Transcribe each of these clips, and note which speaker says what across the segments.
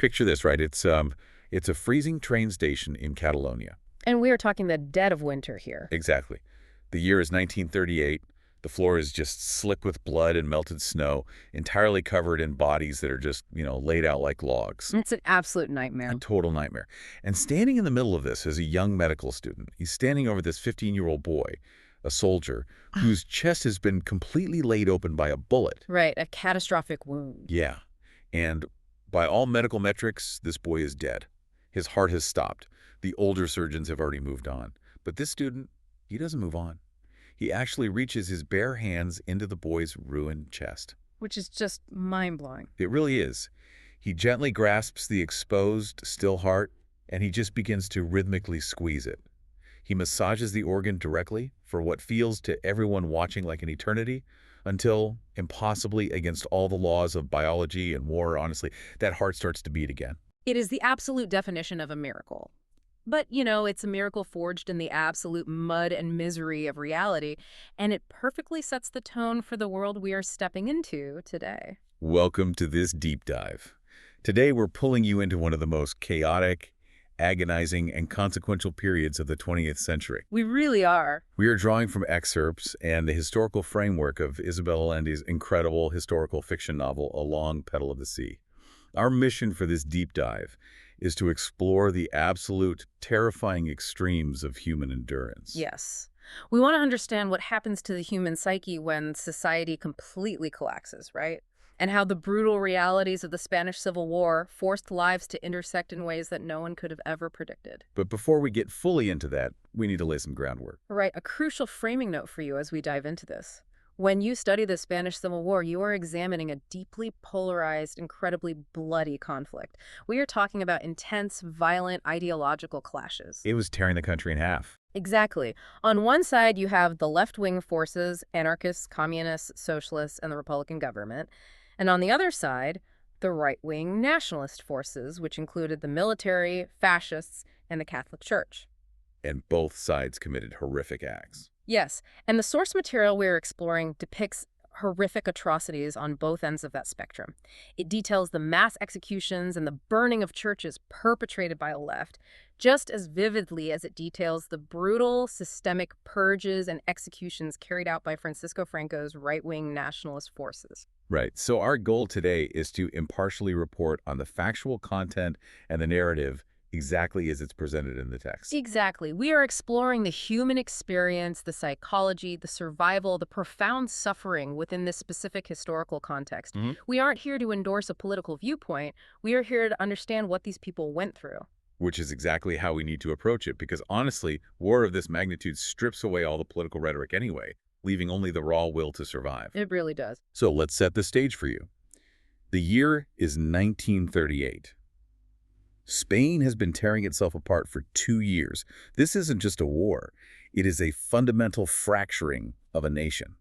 Speaker 1: Picture this, right? It's a freezing train station in Catalonia.
Speaker 2: And we are talking the dead of winter here.
Speaker 1: Exactly. The year is 1938. The floor is just slick with blood and melted snow, entirely covered in bodies that are just, laid out like logs.
Speaker 2: It's an absolute nightmare.
Speaker 1: A total nightmare. And standing in the middle of this is a young medical student. He's standing over this 15-year-old boy, a soldier, whose chest has been completely laid open by a bullet.
Speaker 2: Right, a catastrophic wound.
Speaker 1: Yeah. And by all medical metrics, this boy is dead. His heart has stopped. The older surgeons have already moved on. But this student, he doesn't move on. He actually reaches his bare hands into the boy's ruined chest.
Speaker 2: Which is just mind-blowing.
Speaker 1: It really is. He gently grasps the exposed, still heart, and he just begins to rhythmically squeeze it. He massages the organ directly for what feels to everyone watching like an eternity, until, impossibly against all the laws of biology and war, honestly, that heart starts to beat again.
Speaker 2: It is the absolute definition of a miracle. But, it's a miracle forged in the absolute mud and misery of reality, and it perfectly sets the tone for the world we are stepping into today.
Speaker 1: Welcome to this deep dive. Today we're pulling you into one of the most chaotic, agonizing, and consequential periods of the 20th century.
Speaker 2: We really are.
Speaker 1: We are drawing from excerpts and the historical framework of Isabel Allende's incredible historical fiction novel, A Long Petal of the Sea. Our mission for this deep dive is to explore the absolute, terrifying extremes of human endurance.
Speaker 2: Yes. We want to understand what happens to the human psyche when society completely collapses, right? And how the brutal realities of the Spanish Civil War forced lives to intersect in ways that no one could have ever predicted.
Speaker 1: But before we get fully into that, we need to lay some groundwork.
Speaker 2: Right, a crucial framing note for you as we dive into this. When you study the Spanish Civil War, you are examining a deeply polarized, incredibly bloody conflict. We are talking about intense, violent, ideological clashes.
Speaker 1: It was tearing the country in half.
Speaker 2: Exactly. On one side, you have the left-wing forces, anarchists, communists, socialists, and the Republican government. And on the other side, the right-wing nationalist forces, which included the military, fascists, and the Catholic Church.
Speaker 1: And both sides committed horrific acts.
Speaker 2: Yes, and the source material we're exploring depicts horrific atrocities on both ends of that spectrum. It details the mass executions and the burning of churches perpetrated by the left, just as vividly as it details the brutal, systemic purges and executions carried out by Francisco Franco's right-wing nationalist forces.
Speaker 1: Right. So our goal today is to impartially report on the factual content and the narrative exactly as it's presented in the text.
Speaker 2: Exactly. We are exploring the human experience, the psychology, the survival, the profound suffering within this specific historical context. We aren't here to endorse a political viewpoint. We are here to understand what these people went through.
Speaker 1: Which is exactly how we need to approach it, because honestly, war of this magnitude strips away all the political rhetoric anyway, leaving only the raw will to survive.
Speaker 2: It really does.
Speaker 1: So let's set the stage for you. The year is 1938. Spain has been tearing itself apart for 2 years. This isn't just a war. It is a fundamental fracturing of a nation.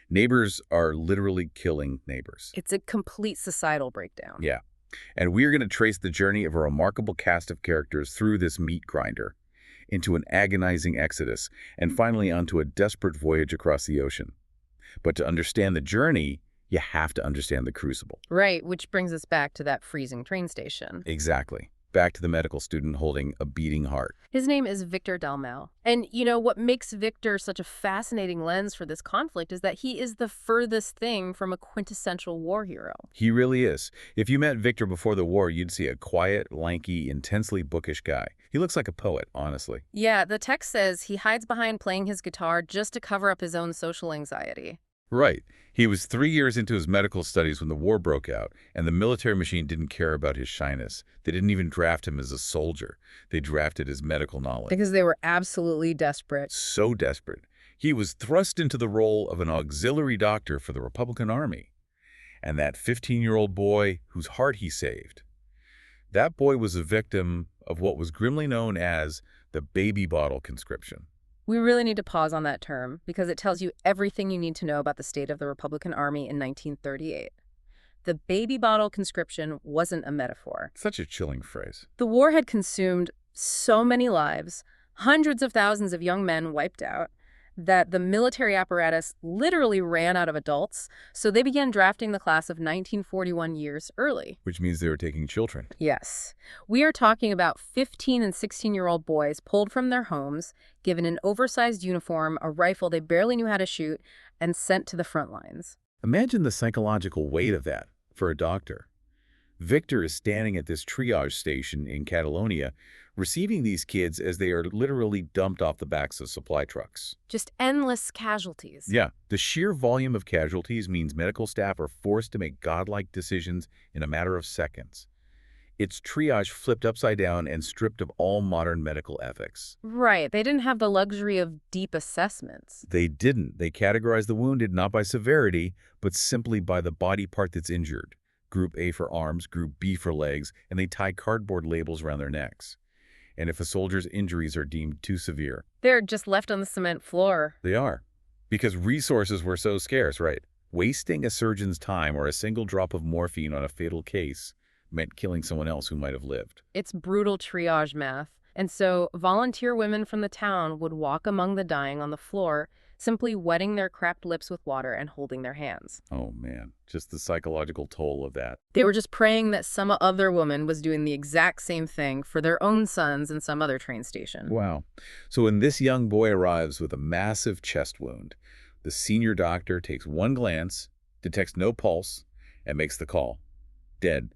Speaker 1: Neighbors are literally killing neighbors.
Speaker 2: It's a complete societal breakdown.
Speaker 1: Yeah. And we're going to trace the journey of a remarkable cast of characters through this meat grinder, into an agonizing exodus, and finally onto a desperate voyage across the ocean. But to understand the journey, you have to understand the crucible.
Speaker 2: Right, which brings us back to that freezing train station.
Speaker 1: Exactly. Back to the medical student holding a beating heart.
Speaker 2: His name is Victor Dalmau. And, what makes Victor such a fascinating lens for this conflict is that he is the furthest thing from a quintessential war hero.
Speaker 1: He really is. If you met Victor before the war, you'd see a quiet, lanky, intensely bookish guy. He looks like a poet, honestly.
Speaker 2: Yeah, the text says he hides behind playing his guitar just to cover up his own social anxiety.
Speaker 1: Right. He was 3 years into his medical studies when the war broke out, and the military machine didn't care about his shyness. They didn't even draft him as a soldier. They drafted his medical knowledge.
Speaker 2: Because they were absolutely desperate.
Speaker 1: So desperate. He was thrust into the role of an auxiliary doctor for the Republican Army. And that 15-year-old boy whose heart he saved, that boy was a victim of what was grimly known as the baby bottle conscription.
Speaker 2: We really need to pause on that term because it tells you everything you need to know about the state of the Republican Army in 1938. The baby bottle conscription wasn't a metaphor.
Speaker 1: Such a chilling phrase.
Speaker 2: The war had consumed so many lives, hundreds of thousands of young men wiped out, that the military apparatus literally ran out of adults, so they began drafting the class of 1941 years early.
Speaker 1: Which means they were taking children.
Speaker 2: Yes. We are talking about 15 and 16-year-old boys pulled from their homes, given an oversized uniform, a rifle they barely knew how to shoot, and sent to the front lines.
Speaker 1: Imagine the psychological weight of that for a doctor. Victor is standing at this triage station in Catalonia, receiving these kids as they are literally dumped off the backs of supply trucks.
Speaker 2: Just endless casualties.
Speaker 1: Yeah, the sheer volume of casualties means medical staff are forced to make godlike decisions in a matter of seconds. It's triage flipped upside down and stripped of all modern medical ethics.
Speaker 2: Right. They didn't have the luxury of deep assessments.
Speaker 1: They didn't. They categorized the wounded not by severity, but simply by the body part that's injured. Group A for arms, Group B for legs, and they tie cardboard labels around their necks. And if a soldier's injuries are deemed too severe,
Speaker 2: They're just left on the cement floor.
Speaker 1: they are. Because resources were so scarce, right? Wasting a surgeon's time or a single drop of morphine on a fatal case meant killing someone else who might have lived.
Speaker 2: It's brutal triage math. And so volunteer women from the town would walk among the dying on the floor, simply wetting their cracked lips with water and holding their hands.
Speaker 1: Oh man, just the psychological toll of that.
Speaker 2: They were just praying that some other woman was doing the exact same thing for their own sons in some other train station.
Speaker 1: Wow. So when this young boy arrives with a massive chest wound, the senior doctor takes one glance, detects no pulse, and makes the call. Dead.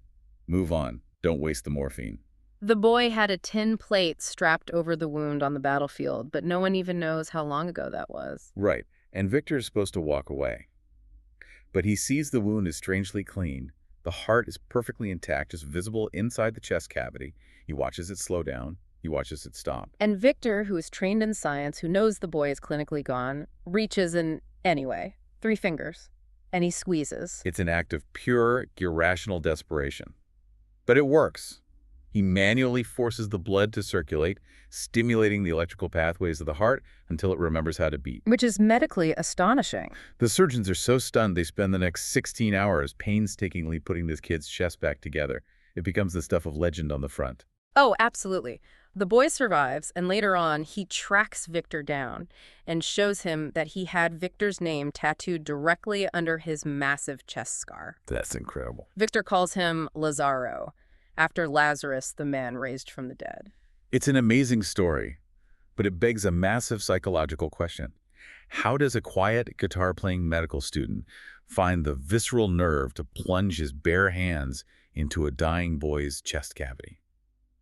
Speaker 1: Move on. Don't waste the morphine.
Speaker 2: The boy had a tin plate strapped over the wound on the battlefield, but no one even knows how long ago that was.
Speaker 1: Right. And Victor is supposed to walk away. But he sees the wound is strangely clean. The heart is perfectly intact, just visible inside the chest cavity. He watches it slow down. He watches it stop.
Speaker 2: And Victor, who is trained in science, who knows the boy is clinically gone, reaches in, anyway, 3 fingers, and he squeezes.
Speaker 1: It's an act of pure, irrational desperation. But it works. He manually forces the blood to circulate, stimulating the electrical pathways of the heart until it remembers how to beat.
Speaker 2: Which is medically astonishing.
Speaker 1: The surgeons are so stunned they spend the next 16 hours painstakingly putting this kid's chest back together. It becomes the stuff of legend on the front.
Speaker 2: Oh, absolutely. The boy survives, and later on, he tracks Victor down and shows him that he had Victor's name tattooed directly under his massive chest scar.
Speaker 1: That's incredible.
Speaker 2: Victor calls him Lazaro, after Lazarus, the man raised from the dead.
Speaker 1: It's an amazing story, but it begs a massive psychological question. How does a quiet, guitar-playing medical student find the visceral nerve to plunge his bare hands into a dying boy's chest cavity?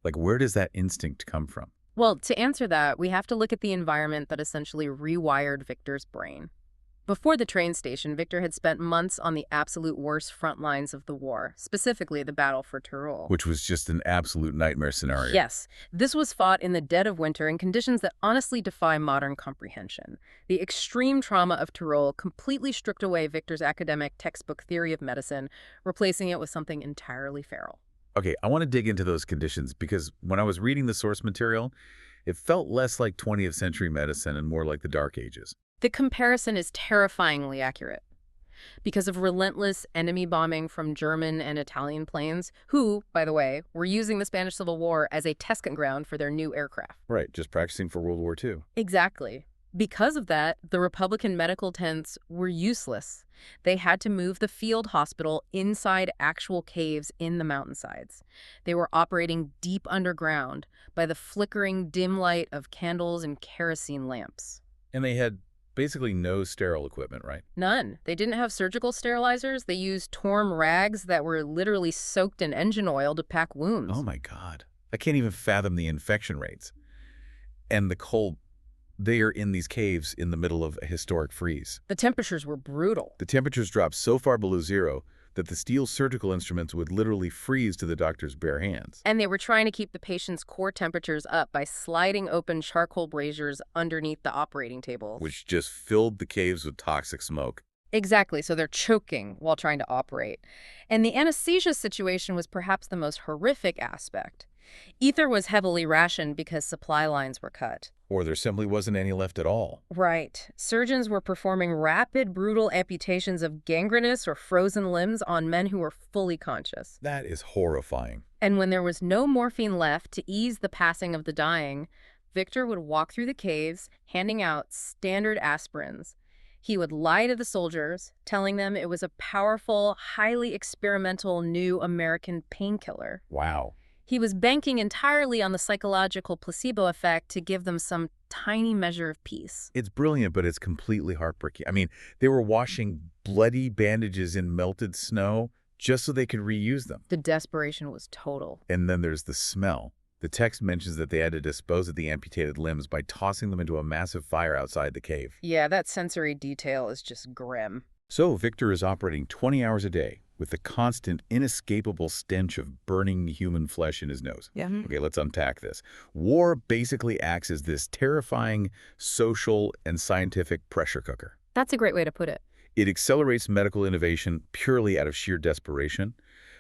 Speaker 1: Like, where does that instinct come from?
Speaker 2: Well, to answer that, we have to look at the environment that essentially rewired Victor's brain. Before the train station, Victor had spent months on the absolute worst front lines of the war, specifically the battle for Tyrol.
Speaker 1: Which was just an absolute nightmare scenario.
Speaker 2: Yes, this was fought in the dead of winter in conditions that honestly defy modern comprehension. The extreme trauma of Tyrol completely stripped away Victor's academic textbook theory of medicine, replacing it with something entirely feral.
Speaker 1: Okay, I want to dig into those conditions because when I was reading the source material, it felt less like 20th century medicine and more like the Dark Ages.
Speaker 2: The comparison is terrifyingly accurate. Because of relentless enemy bombing from German and Italian planes, who, by the way, were using the Spanish Civil War as a testing ground for their new aircraft.
Speaker 1: Right, just practicing for World War II.
Speaker 2: Exactly. Because of that, the Republican medical tents were useless. They had to move the field hospital inside actual caves in the mountainsides. They were operating deep underground by the flickering dim light of candles and kerosene lamps.
Speaker 1: And they had basically no sterile equipment, right?
Speaker 2: None. They didn't have surgical sterilizers. They used torn rags that were literally soaked in engine oil to pack wounds.
Speaker 1: Oh my God. I can't even fathom the infection rates. And the cold. They are in these caves in the middle of a historic freeze.
Speaker 2: The temperatures were brutal.
Speaker 1: The temperatures dropped so far below zero that the steel surgical instruments would literally freeze to the doctor's bare hands.
Speaker 2: And they were trying to keep the patient's core temperatures up by sliding open charcoal braziers underneath the operating table.
Speaker 1: Which just filled the caves with toxic smoke.
Speaker 2: Exactly, so they're choking while trying to operate. And the anesthesia situation was perhaps the most horrific aspect. Ether was heavily rationed because supply lines were cut.
Speaker 1: Or there simply wasn't any left at all.
Speaker 2: Right. Surgeons were performing rapid, brutal amputations of gangrenous or frozen limbs on men who were fully conscious.
Speaker 1: That is horrifying.
Speaker 2: And when there was no morphine left to ease the passing of the dying, Victor would walk through the caves, handing out standard aspirins. He would lie to the soldiers, telling them it was a powerful, highly experimental new American painkiller.
Speaker 1: Wow.
Speaker 2: He was banking entirely on the psychological placebo effect to give them some tiny measure of peace.
Speaker 1: It's brilliant, but it's completely heartbreaking. I mean, they were washing bloody bandages in melted snow just so they could reuse them.
Speaker 2: The desperation was total.
Speaker 1: And then there's the smell. The text mentions that they had to dispose of the amputated limbs by tossing them into a massive fire outside the cave.
Speaker 2: Yeah, that sensory detail is just grim.
Speaker 1: So Victor is operating 20 hours a day with the constant, inescapable stench of burning human flesh in his nose.
Speaker 2: Yeah.
Speaker 1: Okay, let's unpack this. War basically acts as this terrifying social and scientific pressure cooker.
Speaker 2: That's a great way to put it.
Speaker 1: It accelerates medical innovation purely out of sheer desperation,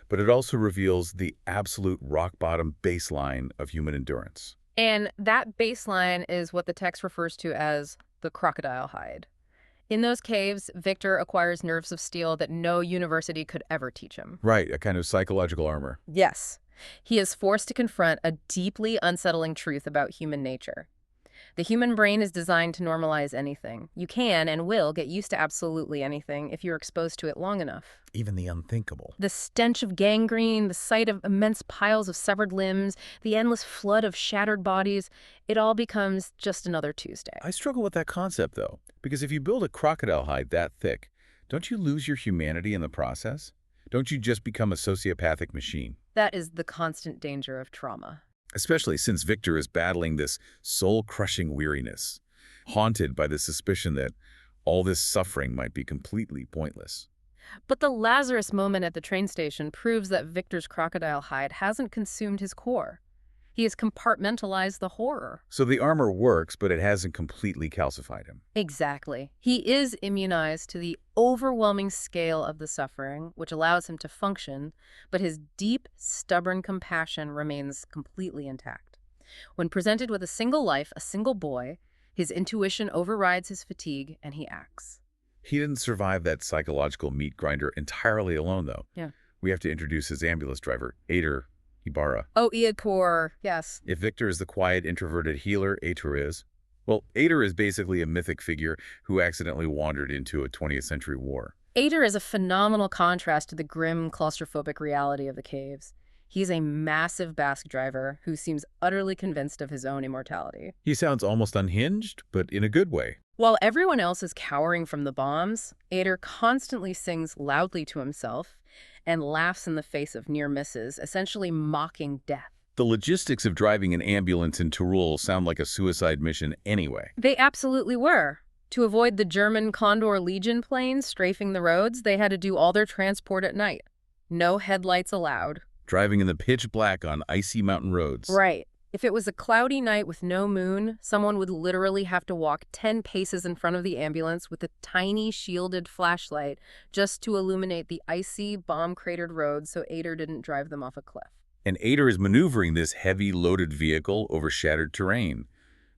Speaker 1: but it also reveals the absolute rock-bottom baseline of human endurance.
Speaker 2: And that baseline is what the text refers to as the crocodile hide. In those caves, Victor acquires nerves of steel that no university could ever teach him.
Speaker 1: Right, a kind of psychological armor.
Speaker 2: Yes. He is forced to confront a deeply unsettling truth about human nature. The human brain is designed to normalize anything. You can and will get used to absolutely anything if you're exposed to it long enough.
Speaker 1: Even the unthinkable.
Speaker 2: The stench of gangrene, the sight of immense piles of severed limbs, the endless flood of shattered bodies, it all becomes just another Tuesday.
Speaker 1: I struggle with that concept, though, because if you build a crocodile hide that thick, don't you lose your humanity in the process? Don't you just become a sociopathic machine?
Speaker 2: That is the constant danger of trauma.
Speaker 1: Especially since Victor is battling this soul-crushing weariness, haunted by the suspicion that all this suffering might be completely pointless.
Speaker 2: But the Lazarus moment at the train station proves that Victor's crocodile hide hasn't consumed his core. He has compartmentalized the horror.
Speaker 1: So the armor works, but it hasn't completely calcified him.
Speaker 2: Exactly. He is immunized to the overwhelming scale of the suffering, which allows him to function, but his deep, stubborn compassion remains completely intact. When presented with a single life, a single boy, his intuition overrides his fatigue, and he acts.
Speaker 1: He didn't survive that psychological meat grinder entirely alone, though.
Speaker 2: Yeah.
Speaker 1: We have to introduce his ambulance driver, Ader Ibarra.
Speaker 2: Oh, Iadkor, yes.
Speaker 1: If Victor is the quiet, introverted healer Ader is, well, Ader is basically a mythic figure who accidentally wandered into a 20th century war.
Speaker 2: Ader is a phenomenal contrast to the grim, claustrophobic reality of the caves. He's a massive Basque driver who seems utterly convinced of his own immortality.
Speaker 1: He sounds almost unhinged, but in a good way.
Speaker 2: While everyone else is cowering from the bombs, Ader constantly sings loudly to himself and laughs in the face of near misses, essentially mocking death.
Speaker 1: The logistics of driving an ambulance in Tyrol sound like a suicide mission anyway.
Speaker 2: They absolutely were. To avoid the German Condor Legion planes strafing the roads, they had to do all their transport at night. No headlights allowed.
Speaker 1: Driving in the pitch black on icy mountain roads.
Speaker 2: Right. If it was a cloudy night with no moon, someone would literally have to walk 10 paces in front of the ambulance with a tiny shielded flashlight just to illuminate the icy, bomb-cratered roads so Ader didn't drive them off a cliff.
Speaker 1: And Ader is maneuvering this heavy, loaded vehicle over shattered terrain,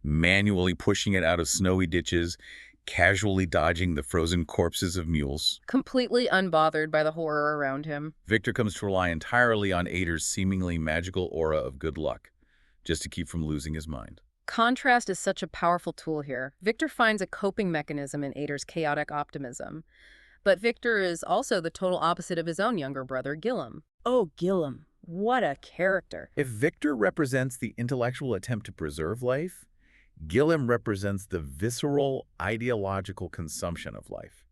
Speaker 1: manually pushing it out of snowy ditches, casually dodging the frozen corpses of mules.
Speaker 2: Completely unbothered by the horror around him.
Speaker 1: Victor comes to rely entirely on Ader's seemingly magical aura of good luck, just to keep from losing his mind.
Speaker 2: Contrast is such a powerful tool here. Victor finds a coping mechanism in Ader's chaotic optimism. But Victor is also the total opposite of his own younger brother, Gillem. Oh, Gillem. What a character.
Speaker 1: If Victor represents the intellectual attempt to preserve life, Gillem represents the visceral, ideological consumption of life.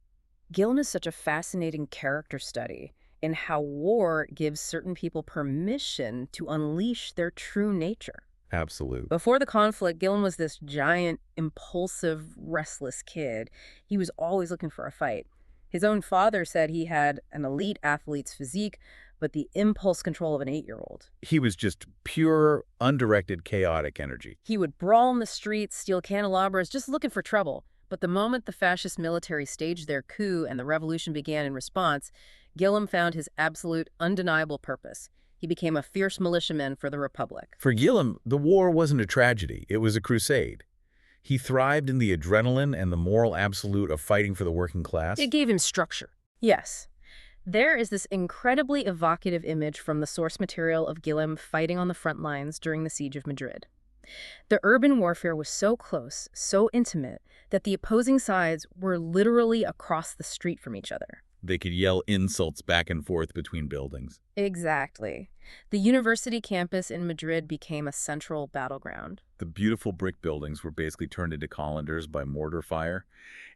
Speaker 2: Gillem is such a fascinating character study in how war gives certain people permission to unleash their true nature.
Speaker 1: Absolute.
Speaker 2: Before the conflict, Gillem was this giant, impulsive, restless kid. He was always looking for a fight. His own father said he had an elite athlete's physique, but the impulse control of an 8-year-old.
Speaker 1: He was just pure, undirected, chaotic energy.
Speaker 2: He would brawl in the streets, steal candelabras, just looking for trouble. But the moment the fascist military staged their coup and the revolution began in response, Gillem found his absolute, undeniable purpose. He became a fierce militiaman for the Republic.
Speaker 1: For Gillem, the war wasn't a tragedy. It was a crusade. He thrived in the adrenaline and the moral absolute of fighting for the working class.
Speaker 2: It gave him structure. Yes. There is this incredibly evocative image from the source material of Gillem fighting on the front lines during the Siege of Madrid. The urban warfare was so close, so intimate, that the opposing sides were literally across the street from each other.
Speaker 1: They could yell insults back and forth between buildings.
Speaker 2: Exactly. The university campus in Madrid became a central battleground.
Speaker 1: The beautiful brick buildings were basically turned into colanders by mortar fire.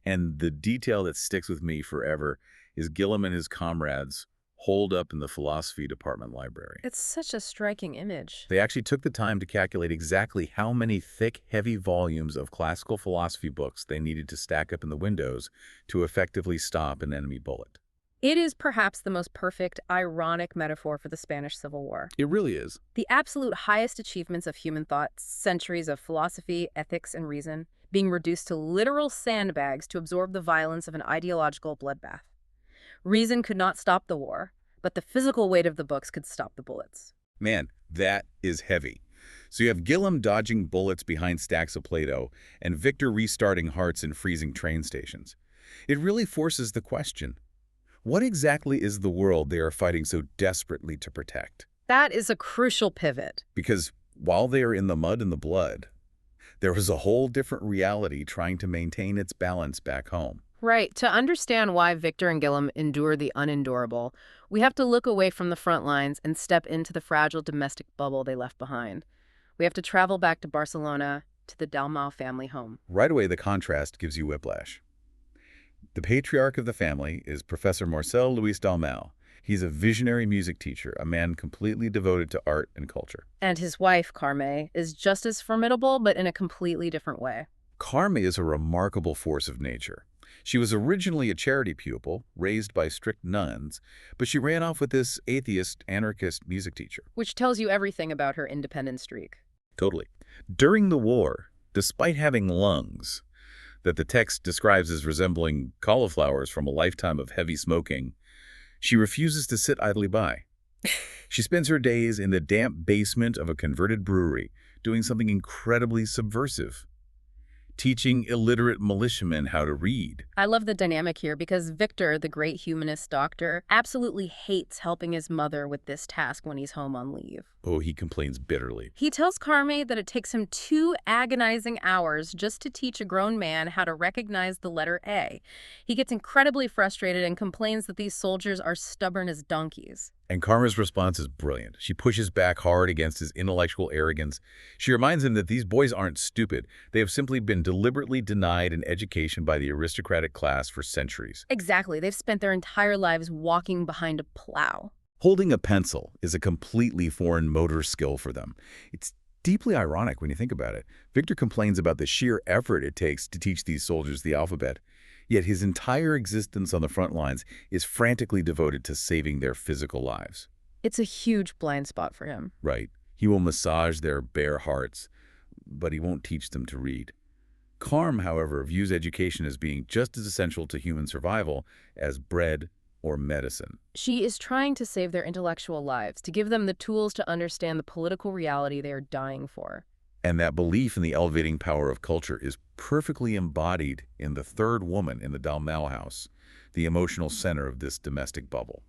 Speaker 1: And the detail that sticks with me forever is Gillum and his comrades holed up in the philosophy department library.
Speaker 2: It's such a striking image.
Speaker 1: They actually took the time to calculate exactly how many thick, heavy volumes of classical philosophy books they needed to stack up in the windows to effectively stop an enemy bullet.
Speaker 2: It is perhaps the most perfect, ironic metaphor for the Spanish Civil War.
Speaker 1: It really is.
Speaker 2: The absolute highest achievements of human thought, centuries of philosophy, ethics, and reason, being reduced to literal sandbags to absorb the violence of an ideological bloodbath. Reason could not stop the war, but the physical weight of the books could stop the bullets.
Speaker 1: Man, that is heavy. So you have Gillum dodging bullets behind stacks of Play-Doh and Victor restarting hearts in freezing train stations. It really forces the question, what exactly is the world they are fighting so desperately to protect?
Speaker 2: That is a crucial pivot.
Speaker 1: Because while they are in the mud and the blood, there was a whole different reality trying to maintain its balance back home.
Speaker 2: Right. To understand why Victor and Gillum endure the unendurable, we have to look away from the front lines and step into the fragile domestic bubble they left behind. We have to travel back to Barcelona, to the Dalmau family home.
Speaker 1: Right away, the contrast gives you whiplash. The patriarch of the family is Professor Marcel Louis Dalmau. He's a visionary music teacher, a man completely devoted to art and culture.
Speaker 2: And his wife, Carme, is just as formidable, but in a completely different way.
Speaker 1: Carme is a remarkable force of nature. She was originally a charity pupil, raised by strict nuns, but she ran off with this atheist, anarchist music teacher.
Speaker 2: Which tells you everything about her independent streak.
Speaker 1: Totally. During the war, despite having lungs that the text describes as resembling cauliflowers from a lifetime of heavy smoking, she refuses to sit idly by. She spends her days in the damp basement of a converted brewery, doing something incredibly subversive, teaching illiterate militiamen how to read.
Speaker 2: I love the dynamic here because Victor, the great humanist doctor, absolutely hates helping his mother with this task when he's home on leave.
Speaker 1: Oh, he complains bitterly.
Speaker 2: He tells Carme that it takes him 2 agonizing hours just to teach a grown man how to recognize the letter A. He gets incredibly frustrated and complains that these soldiers are stubborn as donkeys.
Speaker 1: And Karma's response is brilliant. She pushes back hard against his intellectual arrogance. She reminds him that these boys aren't stupid. They have simply been deliberately denied an education by the aristocratic class for centuries.
Speaker 2: Exactly. They've spent their entire lives walking behind a plow.
Speaker 1: Holding a pencil is a completely foreign motor skill for them. It's deeply ironic when you think about it. Victor complains about the sheer effort it takes to teach these soldiers the alphabet. Yet his entire existence on the front lines is frantically devoted to saving their physical lives.
Speaker 2: It's a huge blind spot for him.
Speaker 1: Right. He will massage their bare hearts, but he won't teach them to read. Carm, however, views education as being just as essential to human survival as bread or medicine.
Speaker 2: She is trying to save their intellectual lives, to give them the tools to understand the political reality they are dying for.
Speaker 1: And that belief in the elevating power of culture is perfectly embodied in the third woman in the Dalmau house, the emotional center of this domestic bubble,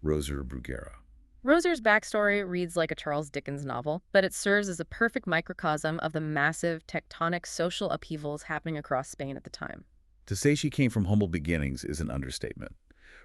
Speaker 1: Rosa Bruguera.
Speaker 2: Rosa's backstory reads like a Charles Dickens novel, but it serves as a perfect microcosm of the massive tectonic social upheavals happening across Spain at the time.
Speaker 1: To say she came from humble beginnings is an understatement.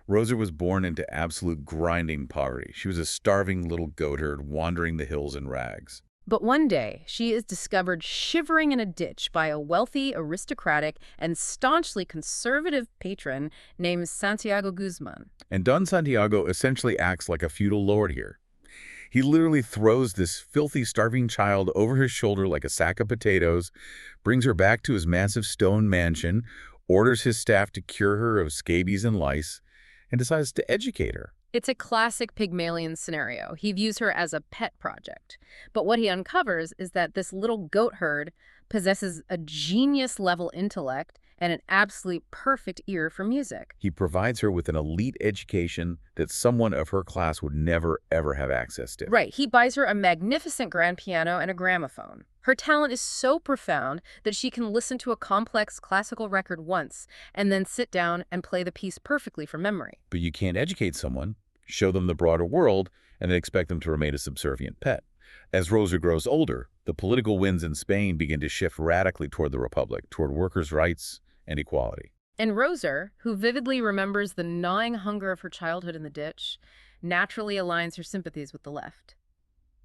Speaker 1: Rosa was born into absolute grinding poverty. She was a starving little goatherd wandering the hills in rags.
Speaker 2: But one day, she is discovered shivering in a ditch by a wealthy, aristocratic, and staunchly conservative patron named Santiago Guzman.
Speaker 1: And Don Santiago essentially acts like a feudal lord here. He literally throws this filthy, starving child over his shoulder like a sack of potatoes, brings her back to his massive stone mansion, orders his staff to cure her of scabies and lice, and decides to educate her.
Speaker 2: It's a classic Pygmalion scenario. He views her as a pet project. But what he uncovers is that this little goat herd possesses a genius-level intellect and an absolute perfect ear for music.
Speaker 1: He provides her with an elite education that someone of her class would never, ever have access to.
Speaker 2: Right. He buys her a magnificent grand piano and a gramophone. Her talent is so profound that she can listen to a complex classical record once and then sit down and play the piece perfectly from memory.
Speaker 1: But you can't educate someone, show them the broader world, and then expect them to remain a subservient pet. As Rosa grows older, the political winds in Spain begin to shift radically toward the Republic, toward workers' rights and equality.
Speaker 2: And Roser, who vividly remembers the gnawing hunger of her childhood in the ditch, naturally aligns her sympathies with the left.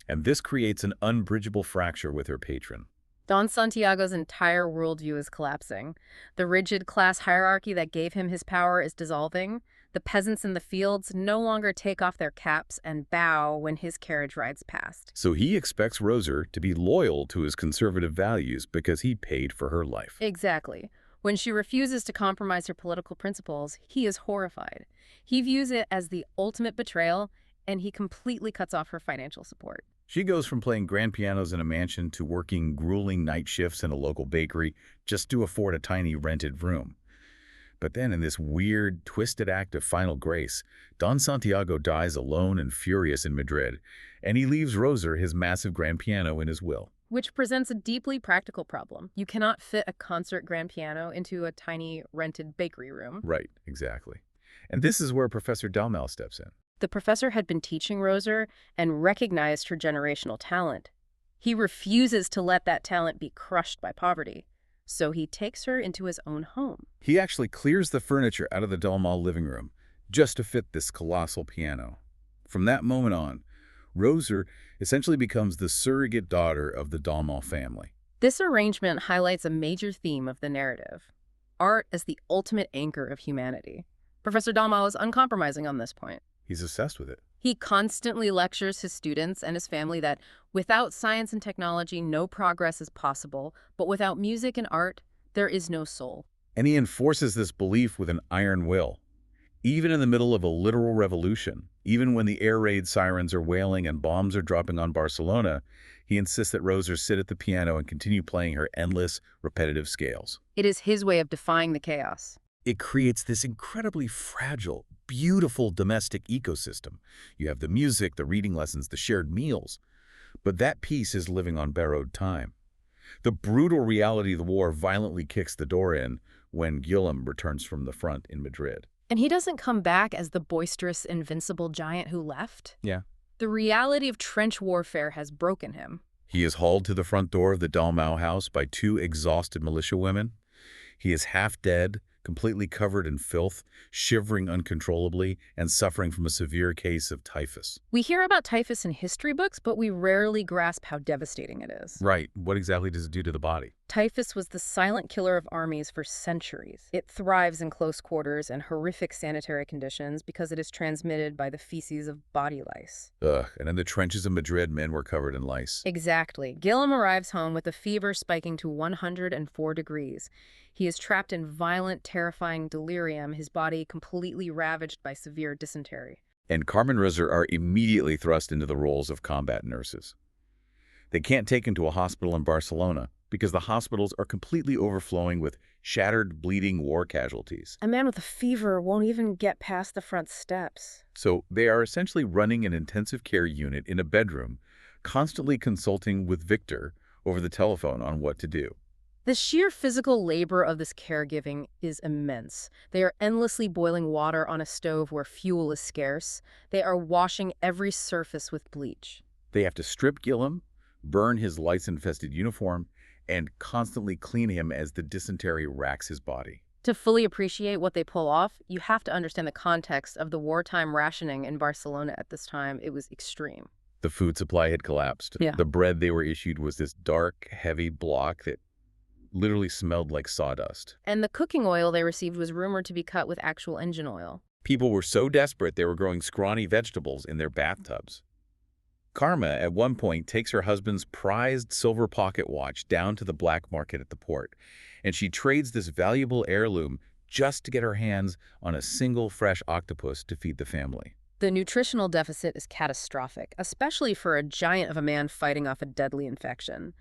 Speaker 1: And this creates an unbridgeable fracture with her patron.
Speaker 2: Don Santiago's entire worldview is collapsing. The rigid class hierarchy that gave him his power is dissolving. The peasants in the fields no longer take off their caps and bow when his carriage rides past.
Speaker 1: So he expects Rosa to be loyal to his conservative values because he paid for her life.
Speaker 2: Exactly. When she refuses to compromise her political principles, he is horrified. He views it as the ultimate betrayal, and he completely cuts off her financial support.
Speaker 1: She goes from playing grand pianos in a mansion to working grueling night shifts in a local bakery just to afford a tiny rented room. But then in this weird, twisted act of final grace, Don Santiago dies alone and furious in Madrid, and he leaves Rosa his massive grand piano in his will.
Speaker 2: Which presents a deeply practical problem. You cannot fit a concert grand piano into a tiny rented bakery room.
Speaker 1: Right, exactly. And this is where Professor Dalmau steps in.
Speaker 2: The professor had been teaching Rosa and recognized her generational talent. He refuses to let that talent be crushed by poverty, so he takes her into his own home.
Speaker 1: He actually clears the furniture out of the Dalmau living room just to fit this colossal piano. From that moment on, Rosa essentially becomes the surrogate daughter of the Dalmau family.
Speaker 2: This arrangement highlights a major theme of the narrative: art as the ultimate anchor of humanity. Professor Dalmau is uncompromising on this point.
Speaker 1: He's obsessed with it.
Speaker 2: He constantly lectures his students and his family that without science and technology, no progress is possible, but without music and art, there is no soul.
Speaker 1: And he enforces this belief with an iron will. Even in the middle of a literal revolution, even when the air raid sirens are wailing and bombs are dropping on Barcelona, he insists that Rosa sit at the piano and continue playing her endless, repetitive scales.
Speaker 2: It is his way of defying the chaos.
Speaker 1: It creates this incredibly fragile, beautiful domestic ecosystem. You have the music, the reading lessons, the shared meals. But that piece is living on borrowed time. The brutal reality of the war violently kicks the door in when Guillem returns from the front in Madrid.
Speaker 2: And he doesn't come back as the boisterous, invincible giant who left.
Speaker 1: Yeah.
Speaker 2: The reality of trench warfare has broken him.
Speaker 1: He is hauled to the front door of the Dalmau house by two exhausted militia women. He is half dead, completely covered in filth, shivering uncontrollably, and suffering from a severe case of typhus.
Speaker 2: We hear about typhus in history books, but we rarely grasp how devastating it is.
Speaker 1: Right. What exactly does it do to the body?
Speaker 2: Typhus was the silent killer of armies for centuries. It thrives in close quarters and horrific sanitary conditions because it is transmitted by the feces of body lice.
Speaker 1: Ugh, and in the trenches of Madrid, men were covered in lice.
Speaker 2: Exactly. Guillem arrives home with a fever spiking to 104 degrees. He is trapped in violent, terrifying delirium, his body completely ravaged by severe dysentery.
Speaker 1: And Carmen Rosa are immediately thrust into the roles of combat nurses. They can't take him to a hospital in Barcelona because the hospitals are completely overflowing with shattered, bleeding war casualties.
Speaker 2: A man with a fever won't even get past the front steps.
Speaker 1: So they are essentially running an intensive care unit in a bedroom, constantly consulting with Victor over the telephone on what to do.
Speaker 2: The sheer physical labor of this caregiving is immense. They are endlessly boiling water on a stove where fuel is scarce. They are washing every surface with bleach.
Speaker 1: They have to strip Guillem, burn his lice-infested uniform, and constantly clean him as the dysentery racks his body.
Speaker 2: To fully appreciate what they pull off, you have to understand the context of the wartime rationing in Barcelona at this time. It was extreme.
Speaker 1: The food supply had collapsed.
Speaker 2: Yeah.
Speaker 1: The bread they were issued was this dark, heavy block that literally smelled like sawdust.
Speaker 2: And the cooking oil they received was rumored to be cut with actual engine oil.
Speaker 1: People were so desperate they were growing scrawny vegetables in their bathtubs. Karma, at one point, takes her husband's prized silver pocket watch down to the black market at the port, and she trades this valuable heirloom just to get her hands on a single fresh octopus to feed the family.
Speaker 2: The nutritional deficit is catastrophic, especially for a giant of a man fighting off a deadly infection.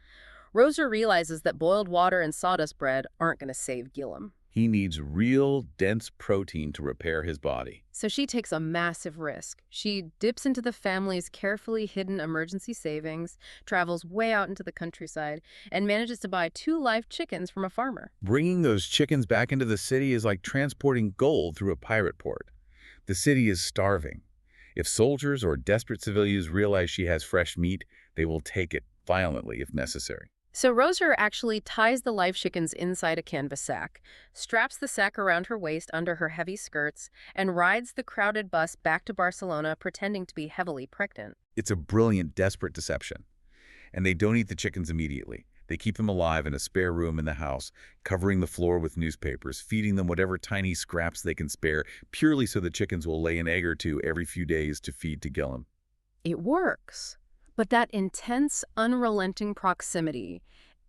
Speaker 2: Rosa realizes that boiled water and sawdust bread aren't going to save Guillem.
Speaker 1: He needs real, dense protein to repair his body.
Speaker 2: So she takes a massive risk. She dips into the family's carefully hidden emergency savings, travels way out into the countryside, and manages to buy 2 live chickens from a farmer.
Speaker 1: Bringing those chickens back into the city is like transporting gold through a pirate port. The city is starving. If soldiers or desperate civilians realize she has fresh meat, They will take it violently if necessary.
Speaker 2: So Roser actually ties the live chickens inside a canvas sack, straps the sack around her waist under her heavy skirts, and rides the crowded bus back to Barcelona pretending to be heavily pregnant.
Speaker 1: It's a brilliant, desperate deception. And they don't eat the chickens immediately. They keep them alive in a spare room in the house, covering the floor with newspapers, feeding them whatever tiny scraps they can spare, purely so the chickens will lay an egg or two every few days to feed to Gillum.
Speaker 2: It works. But that intense, unrelenting proximity,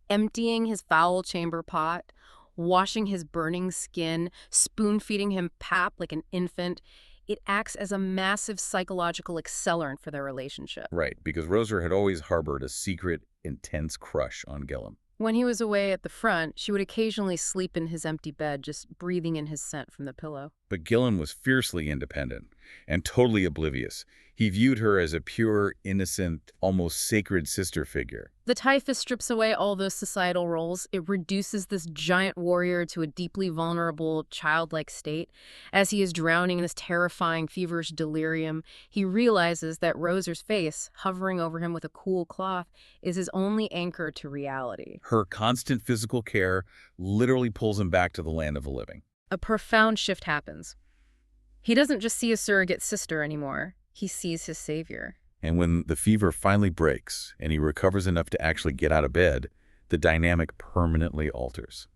Speaker 2: emptying his foul chamber pot, washing his burning skin, spoon-feeding him pap like an infant, it acts as a massive psychological accelerant for their relationship.
Speaker 1: Right, because Roser had always harbored a secret, intense crush on Gillum.
Speaker 2: When he was away at the front, she would occasionally sleep in his empty bed, just breathing in his scent from the pillow.
Speaker 1: But Gillum was fiercely independent and totally oblivious. He viewed her as a pure, innocent, almost sacred sister figure.
Speaker 2: The typhus strips away all those societal roles. It reduces this giant warrior to a deeply vulnerable, childlike state. As he is drowning in this terrifying, feverish delirium, he realizes that Roser's face, hovering over him with a cool cloth, is his only anchor to reality.
Speaker 1: Her constant physical care literally pulls him back to the land of the living.
Speaker 2: A profound shift happens. He doesn't just see a surrogate sister anymore. He sees his savior.
Speaker 1: And when the fever finally breaks and he recovers enough to actually get out of bed, the dynamic permanently alters.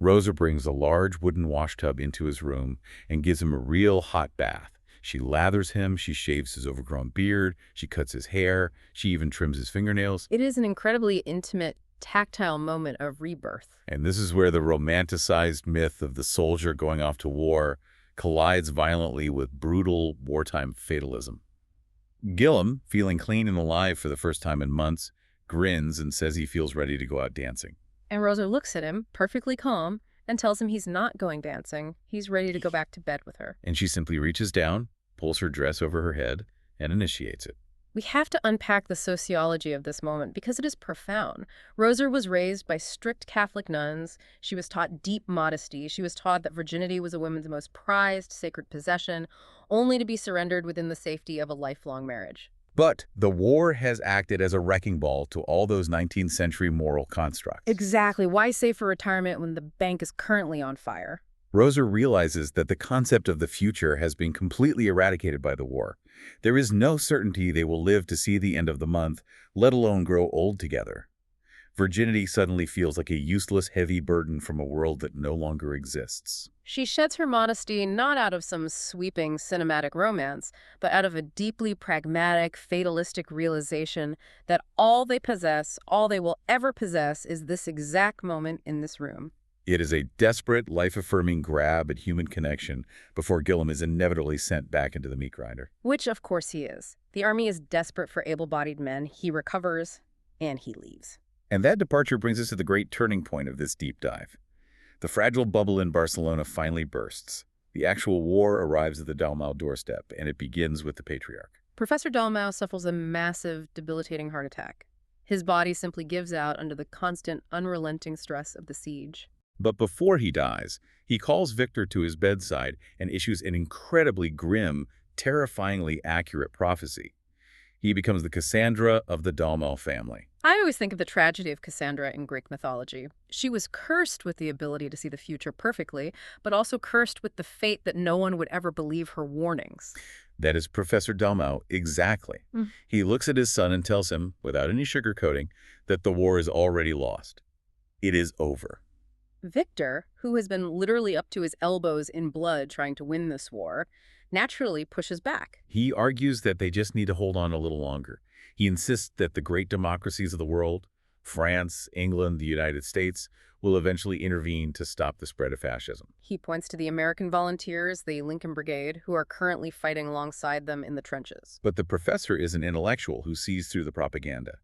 Speaker 1: Rosa brings a large wooden washtub into his room and gives him a real hot bath. She lathers him, she shaves his overgrown beard, she cuts his hair, she even trims his fingernails.
Speaker 2: It is an incredibly intimate, tactile moment of rebirth.
Speaker 1: And this is where the romanticized myth of the soldier going off to war collides violently with brutal wartime fatalism. Gillum, feeling clean and alive for the first time in months, grins and says he feels ready to go out dancing.
Speaker 2: And Rosa looks at him, perfectly calm, and tells him he's not going dancing. He's ready to go back to bed with her.
Speaker 1: And she simply reaches down, pulls her dress over her head, and initiates it.
Speaker 2: We have to unpack the sociology of this moment because it is profound. Rosa was raised by strict Catholic nuns. She was taught deep modesty. She was taught that virginity was a woman's most prized, sacred possession, only to be surrendered within the safety of a lifelong marriage.
Speaker 1: But the war has acted as a wrecking ball to all those 19th century moral constructs.
Speaker 2: Exactly. Why save for retirement when the bank is currently on fire?
Speaker 1: Rosa realizes that the concept of the future has been completely eradicated by the war. There is no certainty they will live to see the end of the month, let alone grow old together. Virginity suddenly feels like a useless, heavy burden from a world that no longer exists.
Speaker 2: She sheds her modesty not out of some sweeping cinematic romance, but out of a deeply pragmatic, fatalistic realization that all they possess, all they will ever possess, is this exact moment in this room.
Speaker 1: It is a desperate, life-affirming grab at human connection before Gillum is inevitably sent back into the meat grinder.
Speaker 2: Which, of course, he is. The army is desperate for able-bodied men. He recovers, and he leaves.
Speaker 1: And that departure brings us to the great turning point of this deep dive. The fragile bubble in Barcelona finally bursts. The actual war arrives at the Dalmau doorstep, and it begins with the patriarch.
Speaker 2: Professor Dalmau suffers a massive, debilitating heart attack. His body simply gives out under the constant, unrelenting stress of the siege.
Speaker 1: But before he dies, he calls Victor to his bedside and issues an incredibly grim, terrifyingly accurate prophecy. He becomes the Cassandra of the Dalmau family.
Speaker 2: I always think of the tragedy of Cassandra in Greek mythology. She was cursed with the ability to see the future perfectly, but also cursed with the fate that no one would ever believe her warnings.
Speaker 1: That is Professor Dalmau, exactly. He looks at his son and tells him, without any sugarcoating, that the war is already lost. It is over.
Speaker 2: Victor, who has been literally up to his elbows in blood trying to win this war, naturally pushes back.
Speaker 1: He argues that they just need to hold on a little longer. He insists that the great democracies of the world, France, England, the United States, will eventually intervene to stop the spread of fascism.
Speaker 2: He points to the American volunteers, the Lincoln Brigade, who are currently fighting alongside them in the trenches.
Speaker 1: But the professor is an intellectual who sees through the propaganda.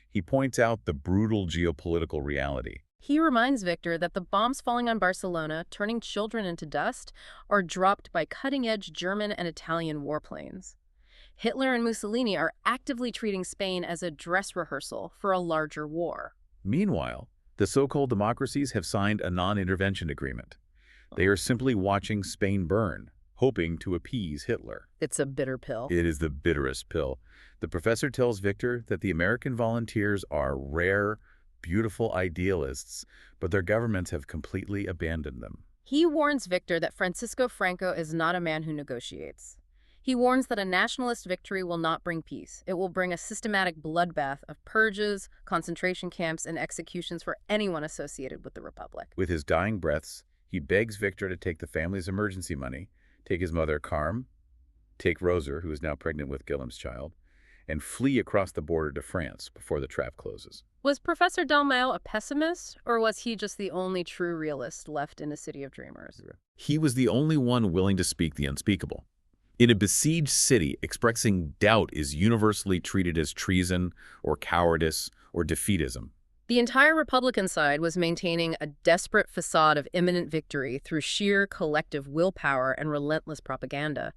Speaker 1: He points out the brutal geopolitical reality.
Speaker 2: He reminds Victor that the bombs falling on Barcelona, turning children into dust, are dropped by cutting-edge German and Italian warplanes. Hitler and Mussolini are actively treating Spain as a dress rehearsal for a larger war.
Speaker 1: Meanwhile, the so-called democracies have signed a non-intervention agreement. They are simply watching Spain burn, hoping to appease Hitler.
Speaker 2: It's a bitter pill.
Speaker 1: It is the bitterest pill. The professor tells Victor that the American volunteers are rare, beautiful idealists, but their governments have completely abandoned them.
Speaker 2: He warns Victor that Francisco Franco is not a man who negotiates. He warns that a nationalist victory will not bring peace. It will bring a systematic bloodbath of purges, concentration camps, and executions for anyone associated with the Republic.
Speaker 1: With his dying breaths, he begs Victor to take the family's emergency money, take his mother Carm, take Roser, who is now pregnant with Guillaume's child, and flee across the border to France before the trap closes.
Speaker 2: Was Professor Dalmau a pessimist, or was he just the only true realist left in a city of dreamers?
Speaker 1: He was the only one willing to speak the unspeakable. In a besieged city, expressing doubt is universally treated as treason or cowardice or defeatism.
Speaker 2: The entire Republican side was maintaining a desperate facade of imminent victory through sheer collective willpower and relentless propaganda.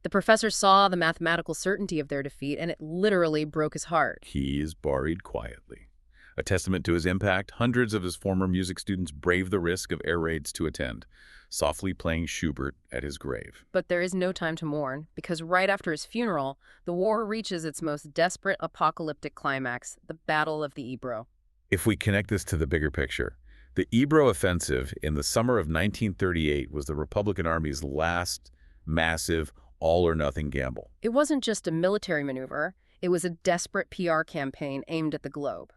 Speaker 2: The professor saw the mathematical certainty of their defeat, and it literally broke his heart.
Speaker 1: He is buried quietly. A testament to his impact, hundreds of his former music students braved the risk of air raids to attend, softly playing Schubert at his grave.
Speaker 2: But there is no time to mourn, because right after his funeral, the war reaches its most desperate apocalyptic climax, the Battle of the Ebro.
Speaker 1: If we connect this to the bigger picture, the Ebro offensive in the summer of 1938 was the Republican Army's last massive all-or-nothing gamble.
Speaker 2: It wasn't just a military maneuver, it was a desperate PR campaign aimed at the globe.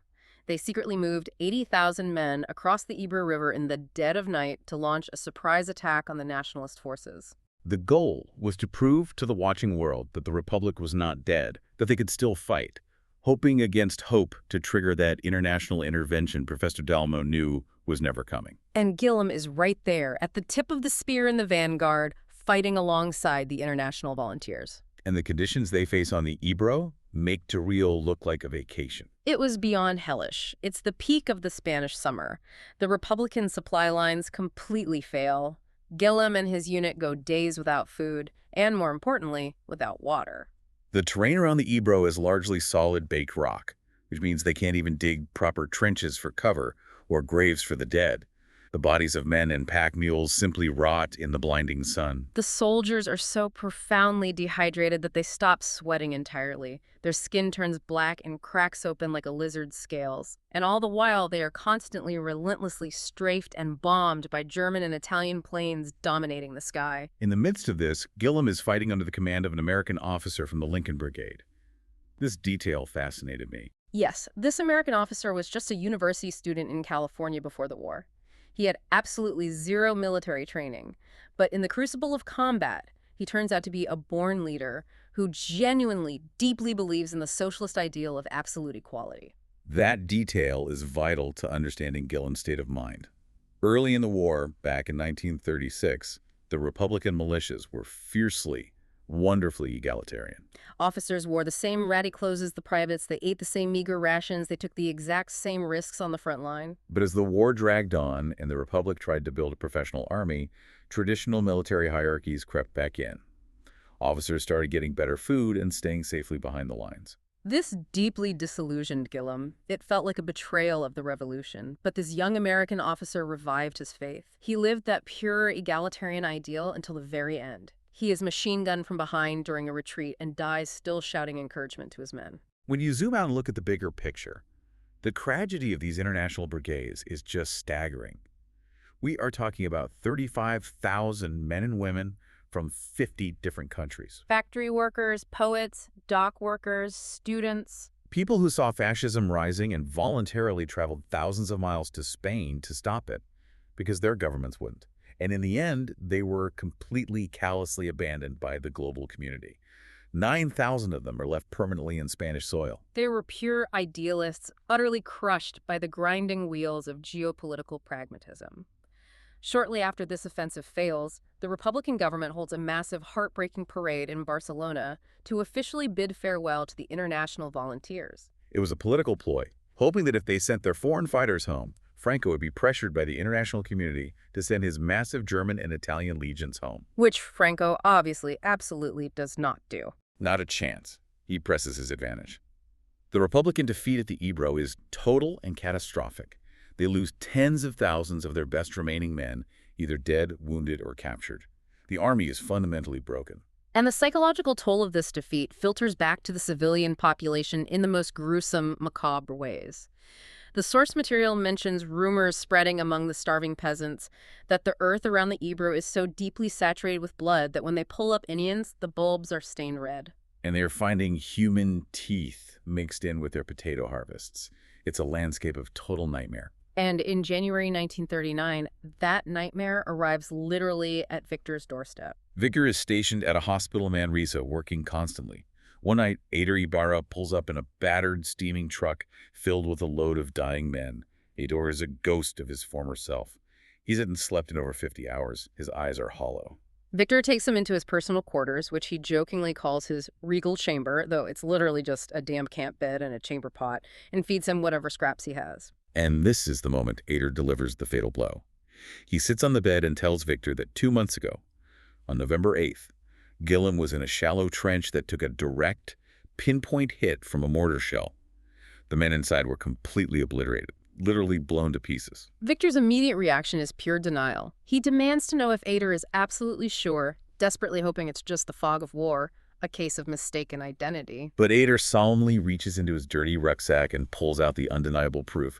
Speaker 2: They secretly moved 80,000 men across the Ebro River in the dead of night to launch a surprise attack on the nationalist forces.
Speaker 1: The goal was to prove to the watching world that the Republic was not dead, that they could still fight, hoping against hope to trigger that international intervention Professor Dalmau knew was never coming.
Speaker 2: And Guillaume is right there, at the tip of the spear in the vanguard, fighting alongside the international volunteers.
Speaker 1: And the conditions they face on the Ebro make Torrio look like a vacation.
Speaker 2: It was beyond hellish. It's the peak of the Spanish summer. The Republican supply lines completely fail. Guillaume and his unit go days without food, and more importantly, without water.
Speaker 1: The terrain around the Ebro is largely solid baked rock, which means they can't even dig proper trenches for cover or graves for the dead. The bodies of men and pack mules simply rot in the blinding sun.
Speaker 2: The soldiers are so profoundly dehydrated that they stop sweating entirely. Their skin turns black and cracks open like a lizard's scales. And all the while, they are constantly, relentlessly strafed and bombed by German and Italian planes dominating the sky.
Speaker 1: In the midst of this, Guillaume is fighting under the command of an American officer from the Lincoln Brigade. This detail fascinated me.
Speaker 2: Yes, this American officer was just a university student in California before the war. He had absolutely zero military training, but in the crucible of combat, he turns out to be a born leader who genuinely, deeply believes in the socialist ideal of absolute equality.
Speaker 1: That detail is vital to understanding Guillaume's state of mind. Early in the war, back in 1936, the Republican militias were fiercely, wonderfully egalitarian.
Speaker 2: Officers wore the same ratty clothes as the privates, they ate the same meager rations, they took the exact same risks on the front line.
Speaker 1: But as the war dragged on and the Republic tried to build a professional army, traditional military hierarchies crept back in. Officers started getting better food and staying safely behind the lines.
Speaker 2: This deeply disillusioned Guillaume. It felt like a betrayal of the revolution, but this young American officer revived his faith. He lived that pure egalitarian ideal until the very end. He is machine gunned from behind during a retreat and dies still shouting encouragement to his men.
Speaker 1: When you zoom out and look at the bigger picture, the tragedy of these international brigades is just staggering. We are talking about 35,000 men and women from 50 different countries.
Speaker 2: Factory workers, poets, dock workers, students.
Speaker 1: People who saw fascism rising and voluntarily traveled thousands of miles to Spain to stop it, because their governments wouldn't. And in the end, they were completely callously abandoned by the global community. 9,000 of them are left permanently in Spanish soil.
Speaker 2: They were pure idealists, utterly crushed by the grinding wheels of geopolitical pragmatism. Shortly after this offensive fails, the Republican government holds a massive, heartbreaking parade in Barcelona to officially bid farewell to the international volunteers.
Speaker 1: It was a political ploy, hoping that if they sent their foreign fighters home, Franco would be pressured by the international community to send his massive German and Italian legions home.
Speaker 2: Which Franco obviously absolutely does not do.
Speaker 1: Not a chance. He presses his advantage. The Republican defeat at the Ebro is total and catastrophic. They lose tens of thousands of their best remaining men, either dead, wounded, or captured. The army is fundamentally broken.
Speaker 2: And the psychological toll of this defeat filters back to the civilian population in the most gruesome, macabre ways. The source material mentions rumors spreading among the starving peasants that the earth around the Ebro is so deeply saturated with blood that when they pull up onions, the bulbs are stained red.
Speaker 1: And they are finding human teeth mixed in with their potato harvests. It's a landscape of total nightmare.
Speaker 2: And in January 1939, that nightmare arrives literally at Victor's doorstep.
Speaker 1: Victor is stationed at a hospital in Manresa, working constantly. One night, Ader Ibarra pulls up in a battered, steaming truck filled with a load of dying men. Ader is a ghost of his former self. He hasn't slept in over 50 hours. His eyes are hollow.
Speaker 2: Victor takes him into his personal quarters, which he jokingly calls his regal chamber, though it's literally just a damp camp bed and a chamber pot, and feeds him whatever scraps he has.
Speaker 1: And this is the moment Ader delivers the fatal blow. He sits on the bed and tells Victor that 2 months ago, on November 8th, Gillam was in a shallow trench that took a direct, pinpoint hit from a mortar shell. The men inside were completely obliterated, literally blown to pieces.
Speaker 2: Victor's immediate reaction is pure denial. He demands to know if Ader is absolutely sure, desperately hoping it's just the fog of war, a case of mistaken identity.
Speaker 1: But Ader solemnly reaches into his dirty rucksack and pulls out the undeniable proof,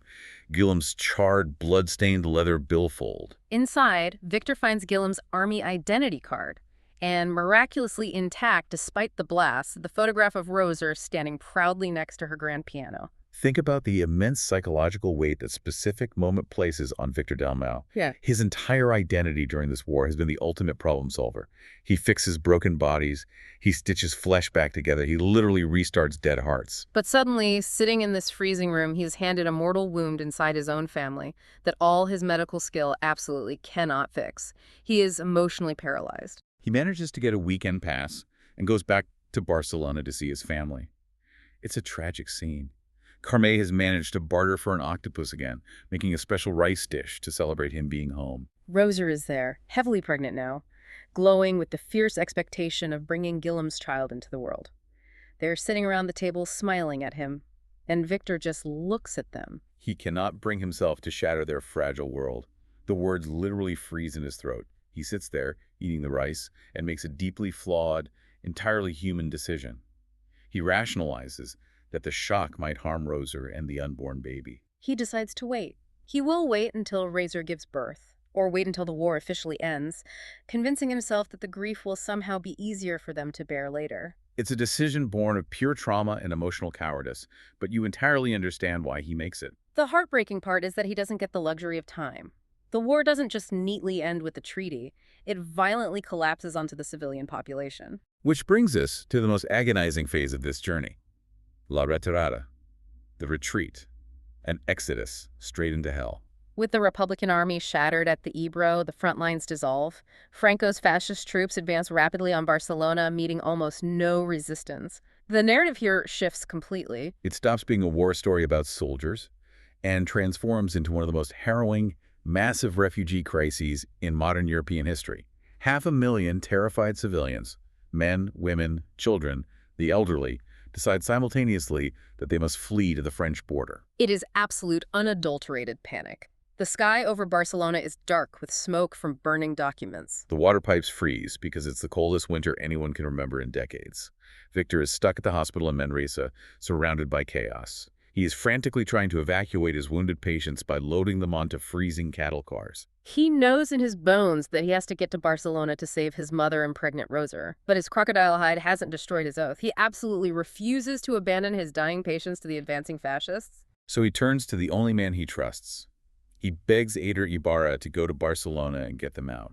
Speaker 1: Gillam's charred, blood-stained leather billfold.
Speaker 2: Inside, Victor finds Gillam's army identity card, and miraculously intact despite the blast, the photograph of Roser standing proudly next to her grand piano.
Speaker 1: Think about the immense psychological weight that specific moment places on Victor Dalmau.
Speaker 2: Yeah.
Speaker 1: His entire identity during this war has been the ultimate problem solver. He fixes broken bodies, he stitches flesh back together, he literally restarts dead hearts.
Speaker 2: But suddenly, sitting in this freezing room, he's handed a mortal wound inside his own family that all his medical skill absolutely cannot fix. He is emotionally paralyzed.
Speaker 1: He manages to get a weekend pass and goes back to Barcelona to see his family. It's a tragic scene. Carme has managed to barter for an octopus again, making a special rice dish to celebrate him being home.
Speaker 2: Roser is there, heavily pregnant now, glowing with the fierce expectation of bringing Gillam's child into the world. They're sitting around the table smiling at him, and Victor just looks at them.
Speaker 1: He cannot bring himself to shatter their fragile world. The words literally freeze in his throat. He sits there, eating the rice, and makes a deeply flawed, entirely human decision. He rationalizes that the shock might harm Roser and the unborn baby.
Speaker 2: He decides to wait. He will wait until Roser gives birth, or wait until the war officially ends, convincing himself that the grief will somehow be easier for them to bear later.
Speaker 1: It's a decision born of pure trauma and emotional cowardice, but you entirely understand why he makes it.
Speaker 2: The heartbreaking part is that he doesn't get the luxury of time. The war doesn't just neatly end with the treaty, it violently collapses onto the civilian population.
Speaker 1: Which brings us to the most agonizing phase of this journey. La Retirada, the retreat, an exodus straight into hell.
Speaker 2: With the Republican army shattered at the Ebro, the front lines dissolve. Franco's fascist troops advance rapidly on Barcelona, meeting almost no resistance. The narrative here shifts completely.
Speaker 1: It stops being a war story about soldiers and transforms into one of the most harrowing, massive refugee crises in modern European history. 500,000 terrified civilians, men, women, children, the elderly, decide simultaneously that they must flee to the French border.
Speaker 2: It is absolute, unadulterated panic. The sky over Barcelona is dark with smoke from burning documents.
Speaker 1: The water pipes freeze because it's the coldest winter anyone can remember in decades. Victor is stuck at the hospital in Manresa, surrounded by chaos. He is frantically trying to evacuate his wounded patients by loading them onto freezing cattle cars.
Speaker 2: He knows in his bones that he has to get to Barcelona to save his mother and pregnant Roser. But his crocodile hide hasn't destroyed his oath. He absolutely refuses to abandon his dying patients to the advancing fascists.
Speaker 1: So he turns to the only man he trusts. He begs Ader Ibarra to go to Barcelona and get them out.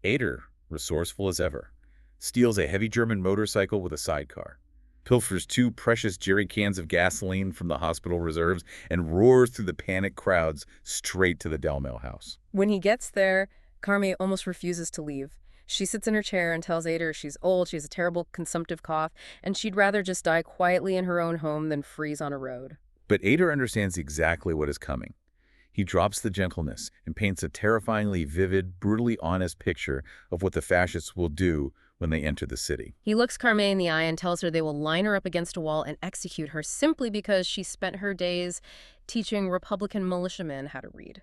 Speaker 1: Ader, resourceful as ever, steals a heavy German motorcycle with a sidecar, pilfers 2 precious jerry cans of gasoline from the hospital reserves, and roars through the panicked crowds straight to the Dalmau house.
Speaker 2: When he gets there, Carme almost refuses to leave. She sits in her chair and tells Ader she's old, she has a terrible consumptive cough, and she'd rather just die quietly in her own home than freeze on a road.
Speaker 1: But Ader understands exactly what is coming. He drops the gentleness and paints a terrifyingly vivid, brutally honest picture of what the fascists will do when they enter the city.
Speaker 2: He looks Carme in the eye and tells her they will line her up against a wall and execute her simply because she spent her days teaching Republican militiamen how to read.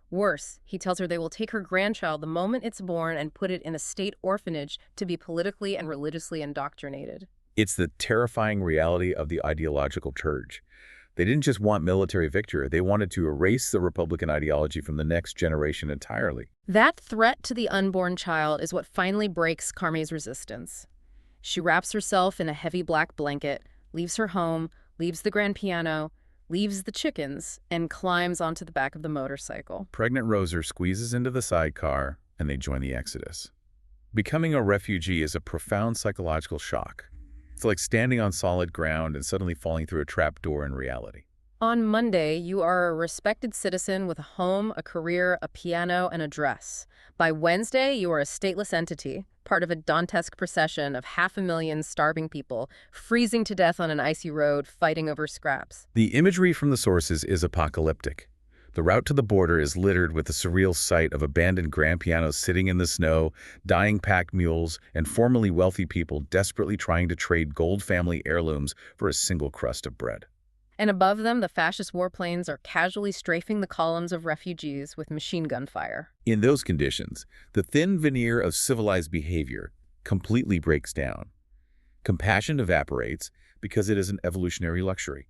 Speaker 2: Worse, he tells her they will take her grandchild the moment it's born and put it in a state orphanage to be politically and religiously indoctrinated.
Speaker 1: It's the terrifying reality of the ideological purge. They didn't just want military victory, they wanted to erase the Republican ideology from the next generation entirely.
Speaker 2: That threat to the unborn child is what finally breaks Carme's resistance. She wraps herself in a heavy black blanket, leaves her home, leaves the grand piano, leaves the chickens, and climbs onto the back of the motorcycle.
Speaker 1: Pregnant Roser squeezes into the sidecar, and they join the exodus. Becoming a refugee is a profound psychological shock. It's like standing on solid ground and suddenly falling through a trapdoor in reality.
Speaker 2: On Monday, you are a respected citizen with a home, a career, a piano, and a dress. By Wednesday, you are a stateless entity, part of a Dantesque procession of 500,000 starving people, freezing to death on an icy road, fighting over scraps.
Speaker 1: The imagery from the sources is apocalyptic. The route to the border is littered with the surreal sight of abandoned grand pianos sitting in the snow, dying pack mules, and formerly wealthy people desperately trying to trade gold family heirlooms for a single crust of bread.
Speaker 2: And above them, the fascist warplanes are casually strafing the columns of refugees with machine gun fire.
Speaker 1: In those conditions, the thin veneer of civilized behavior completely breaks down. Compassion evaporates because it is an evolutionary luxury.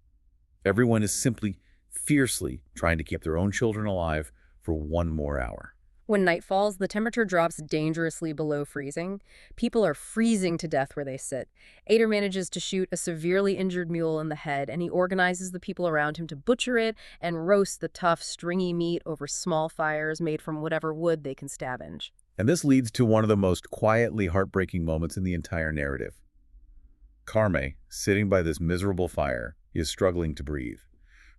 Speaker 1: Everyone is simply fiercely trying to keep their own children alive for one more hour.
Speaker 2: When night falls, the temperature drops dangerously below freezing. People are freezing to death where they sit. Ader manages to shoot a severely injured mule in the head, and he organizes the people around him to butcher it and roast the tough, stringy meat over small fires made from whatever wood they can scavenge.
Speaker 1: And this leads to one of the most quietly heartbreaking moments in the entire narrative. Carme, sitting by this miserable fire, is struggling to breathe.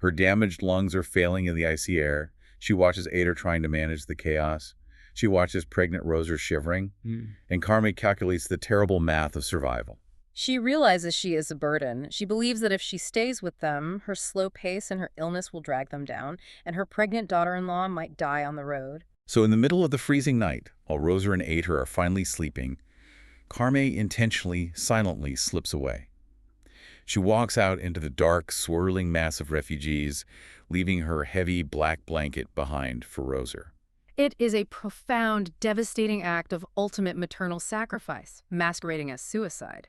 Speaker 1: Her damaged lungs are failing in the icy air. She watches Ader trying to manage the chaos. She watches pregnant Roser shivering. And Carme calculates the terrible math of survival.
Speaker 2: She realizes she is a burden. She believes that if she stays with them, her slow pace and her illness will drag them down, and her pregnant daughter-in-law might die on the road.
Speaker 1: So in the middle of the freezing night, while Roser and Ader are finally sleeping, Carme intentionally, silently slips away. She walks out into the dark, swirling mass of refugees, leaving her heavy black blanket behind for Roser.
Speaker 2: It is a profound, devastating act of ultimate maternal sacrifice, masquerading as suicide.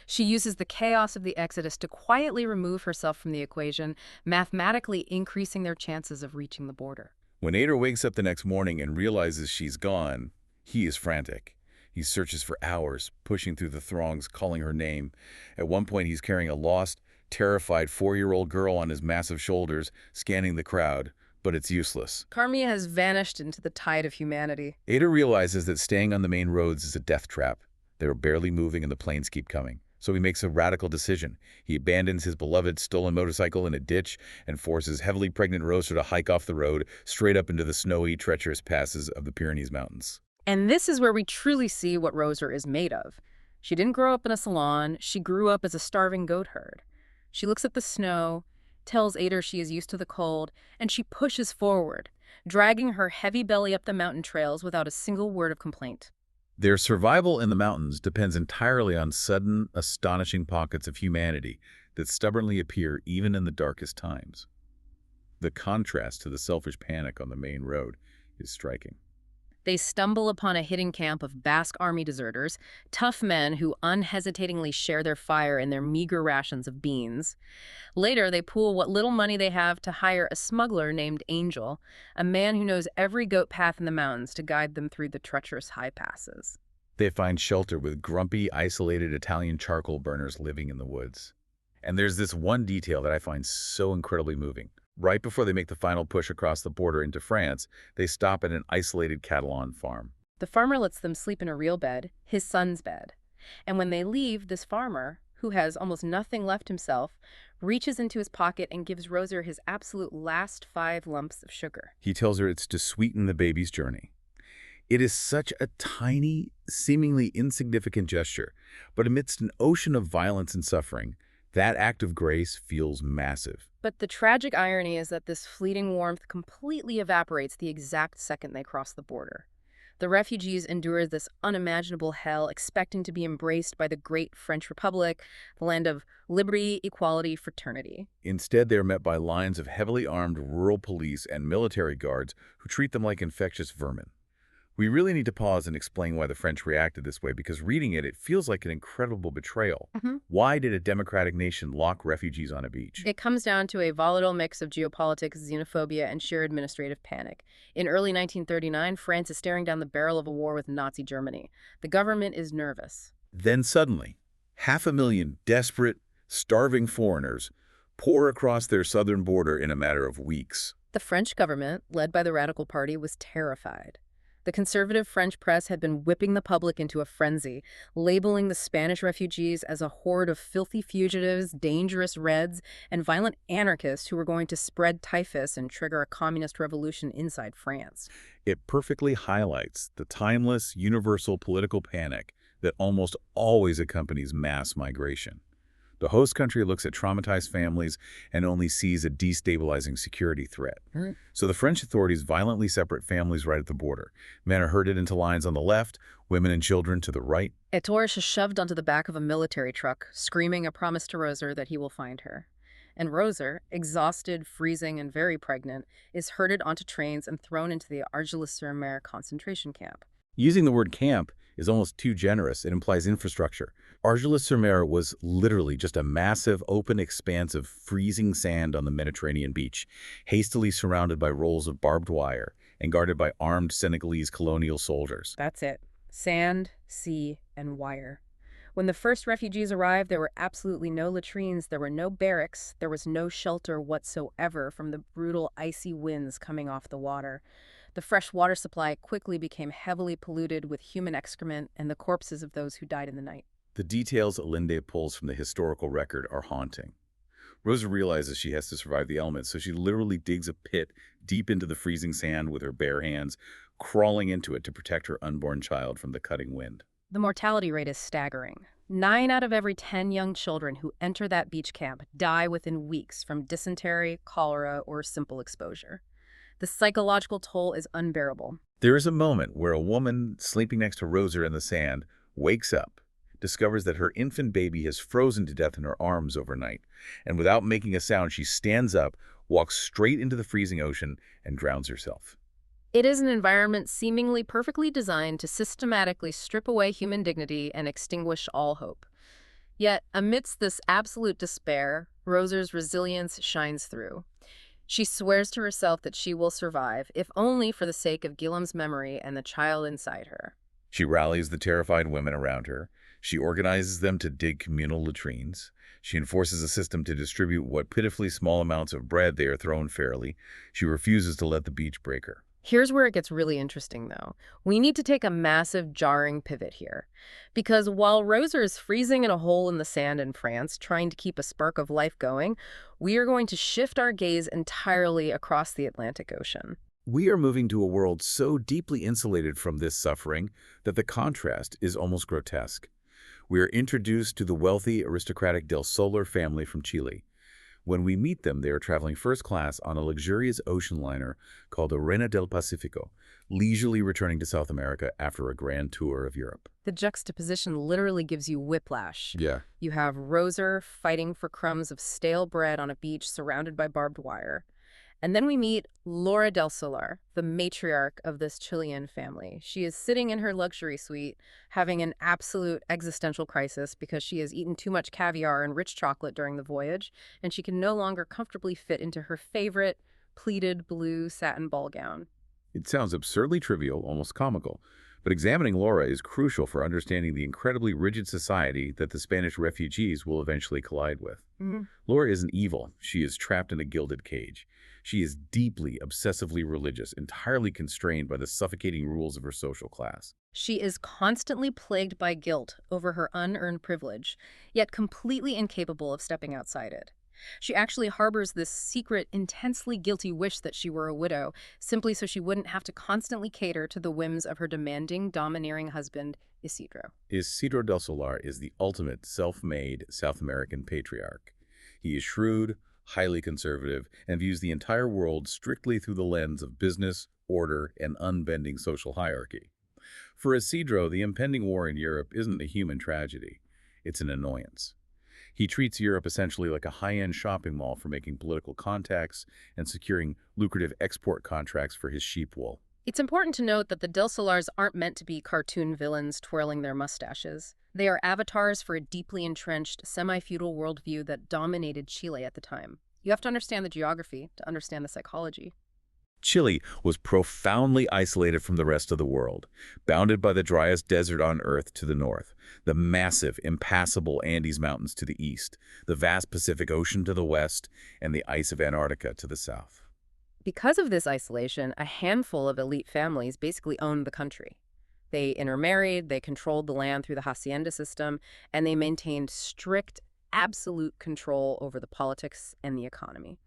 Speaker 2: She uses the chaos of the exodus to quietly remove herself from the equation, mathematically increasing their chances of reaching the border.
Speaker 1: When Ader wakes up the next morning and realizes she's gone, he is frantic. He searches for hours, pushing through the throngs, calling her name. At one point, he's carrying a lost, terrified 4-year-old girl on his massive shoulders, scanning the crowd, but it's useless.
Speaker 2: Carme has vanished into the tide of humanity.
Speaker 1: Ader realizes that staying on the main roads is a death trap. They're barely moving and the planes keep coming. So he makes a radical decision. He abandons his beloved stolen motorcycle in a ditch and forces heavily pregnant Roser to hike off the road straight up into the snowy, treacherous passes of the Pyrenees Mountains.
Speaker 2: And this is where we truly see what Roser is made of. She didn't grow up in a salon. She grew up as a starving goat herd. She looks at the snow, tells Ader she is used to the cold, and she pushes forward, dragging her heavy belly up the mountain trails without a single word of complaint.
Speaker 1: Their survival in the mountains depends entirely on sudden, astonishing pockets of humanity that stubbornly appear even in the darkest times. The contrast to the selfish panic on the main road is striking.
Speaker 2: They stumble upon a hidden camp of Basque army deserters, tough men who unhesitatingly share their fire and their meager rations of beans. Later, they pool what little money they have to hire a smuggler named Angel, a man who knows every goat path in the mountains to guide them through the treacherous high passes.
Speaker 1: They find shelter with grumpy, isolated Italian charcoal burners living in the woods. And there's this one detail that I find so incredibly moving. Right before they make the final push across the border into France, they stop at an isolated Catalan farm.
Speaker 2: The farmer lets them sleep in a real bed, his son's bed. And when they leave, this farmer, who has almost nothing left himself, reaches into his pocket and gives Roser his absolute last 5 lumps of sugar.
Speaker 1: He tells her it's to sweeten the baby's journey. It is such a tiny, seemingly insignificant gesture, but amidst an ocean of violence and suffering, that act of grace feels massive.
Speaker 2: But the tragic irony is that this fleeting warmth completely evaporates the exact second they cross the border. The refugees endured this unimaginable hell, expecting to be embraced by the great French Republic, the land of liberty, equality, fraternity.
Speaker 1: Instead, they are met by lines of heavily armed rural police and military guards who treat them like infectious vermin. We really need to pause and explain why the French reacted this way, because reading it feels like an incredible betrayal. Why did a democratic nation lock refugees on a beach?
Speaker 2: It comes down to a volatile mix of geopolitics, xenophobia, and sheer administrative panic. In early 1939, France is staring down the barrel of a war with Nazi Germany. The government is nervous.
Speaker 1: Then suddenly, 500,000 desperate, starving foreigners pour across their southern border in a matter of weeks.
Speaker 2: The French government, led by the Radical Party, was terrified. The conservative French press had been whipping the public into a frenzy, labeling the Spanish refugees as a horde of filthy fugitives, dangerous Reds, and violent anarchists who were going to spread typhus and trigger a communist revolution inside France.
Speaker 1: It perfectly highlights the timeless, universal political panic that almost always accompanies mass migration. The host country looks at traumatized families and only sees a destabilizing security threat. So the French authorities violently separate families right at the border. Men are herded into lines on the left, women and children to the right.
Speaker 2: Ettore is shoved onto the back of a military truck, screaming a promise to Roser that he will find her. And Roser, exhausted, freezing, and very pregnant, is herded onto trains and thrown into the Argelès-sur-Mer concentration camp.
Speaker 1: Using the word camp is almost too generous. It implies infrastructure. Argelès-sur-Mer was literally just a massive, open expanse of freezing sand on the Mediterranean beach, hastily surrounded by rolls of barbed wire and guarded by armed Senegalese colonial soldiers.
Speaker 2: That's it. Sand, sea, and wire. When the first refugees arrived, there were absolutely no latrines, there were no barracks, there was no shelter whatsoever from the brutal, icy winds coming off the water. The fresh water supply quickly became heavily polluted with human excrement and the corpses of those who died in the night.
Speaker 1: The details Allende pulls from the historical record are haunting. Rosa realizes she has to survive the elements, so she literally digs a pit deep into the freezing sand with her bare hands, crawling into it to protect her unborn child from the cutting wind.
Speaker 2: The mortality rate is staggering. 9 out of every 10 young children who enter that beach camp die within weeks from dysentery, cholera, or simple exposure. The psychological toll is unbearable.
Speaker 1: There is a moment where a woman sleeping next to Rosa in the sand wakes up, discovers that her infant baby has frozen to death in her arms overnight, and without making a sound, she stands up, walks straight into the freezing ocean, and drowns herself.
Speaker 2: It is an environment seemingly perfectly designed to systematically strip away human dignity and extinguish all hope. Yet, amidst this absolute despair, Rosa's resilience shines through. She swears to herself that she will survive, if only for the sake of Guillaume's memory and the child inside her.
Speaker 1: She rallies the terrified women around her. She organizes them to dig communal latrines. She enforces a system to distribute what pitifully small amounts of bread they are thrown fairly. She refuses to let the beach break her.
Speaker 2: Here's where it gets really interesting, though. We need to take a massive, jarring pivot here. Because while Rosa is freezing in a hole in the sand in France, trying to keep a spark of life going, we are going to shift our gaze entirely across the Atlantic Ocean.
Speaker 1: We are moving to a world so deeply insulated from this suffering that the contrast is almost grotesque. We are introduced to the wealthy, aristocratic Del Solar family from Chile. When we meet them, they are traveling first class on a luxurious ocean liner called the Reina del Pacifico, leisurely returning to South America after a grand tour of Europe.
Speaker 2: The juxtaposition literally gives you whiplash.
Speaker 1: Yeah.
Speaker 2: You have Rosa fighting for crumbs of stale bread on a beach surrounded by barbed wire. And then we meet Laura del Solar, the matriarch of this Chilean family. She is sitting in her luxury suite, having an absolute existential crisis because she has eaten too much caviar and rich chocolate during the voyage, and she can no longer comfortably fit into her favorite pleated blue satin ball gown.
Speaker 1: It sounds absurdly trivial, almost comical, but examining Laura is crucial for understanding the incredibly rigid society that the Spanish refugees will eventually collide with. Laura isn't evil. She is trapped in a gilded cage. She is deeply, obsessively religious, entirely constrained by the suffocating rules of her social class.
Speaker 2: She is constantly plagued by guilt over her unearned privilege, yet completely incapable of stepping outside it. She actually harbors this secret, intensely guilty wish that she were a widow, simply so she wouldn't have to constantly cater to the whims of her demanding, domineering husband, Isidro.
Speaker 1: Isidro del Solar is the ultimate self-made South American patriarch. He is shrewd, highly conservative, and views the entire world strictly through the lens of business, order, and unbending social hierarchy. For Isidro, the impending war in Europe isn't a human tragedy. It's an annoyance. He treats Europe essentially like a high-end shopping mall for making political contacts and securing lucrative export contracts for his sheep wool.
Speaker 2: It's important to note that the Del Solars aren't meant to be cartoon villains twirling their mustaches. They are avatars for a deeply entrenched, semi-feudal worldview that dominated Chile at the time. You have to understand the geography to understand the psychology.
Speaker 1: Chile was profoundly isolated from the rest of the world, bounded by the driest desert on Earth to the north, the massive, impassable Andes Mountains to the east, the vast Pacific Ocean to the west, and the ice of Antarctica to the south.
Speaker 2: Because of this isolation, a handful of elite families basically owned the country. They intermarried, they controlled the land through the hacienda system, and they maintained strict, absolute control over the politics and the economy.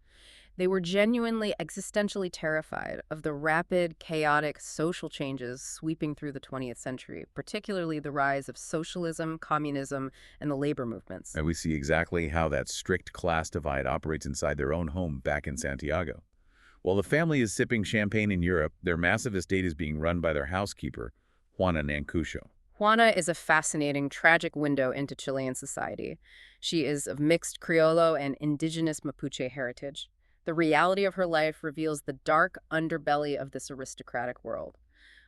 Speaker 2: They were genuinely existentially terrified of the rapid, chaotic social changes sweeping through the 20th century, particularly the rise of socialism, communism, and the labor movements.
Speaker 1: And we see exactly how that strict class divide operates inside their own home back in Santiago. While the family is sipping champagne in Europe, their massive estate is being run by their housekeeper, Juana Nancucho.
Speaker 2: Juana is a fascinating, tragic window into Chilean society. She is of mixed Criollo and indigenous Mapuche heritage. The reality of her life reveals the dark underbelly of this aristocratic world.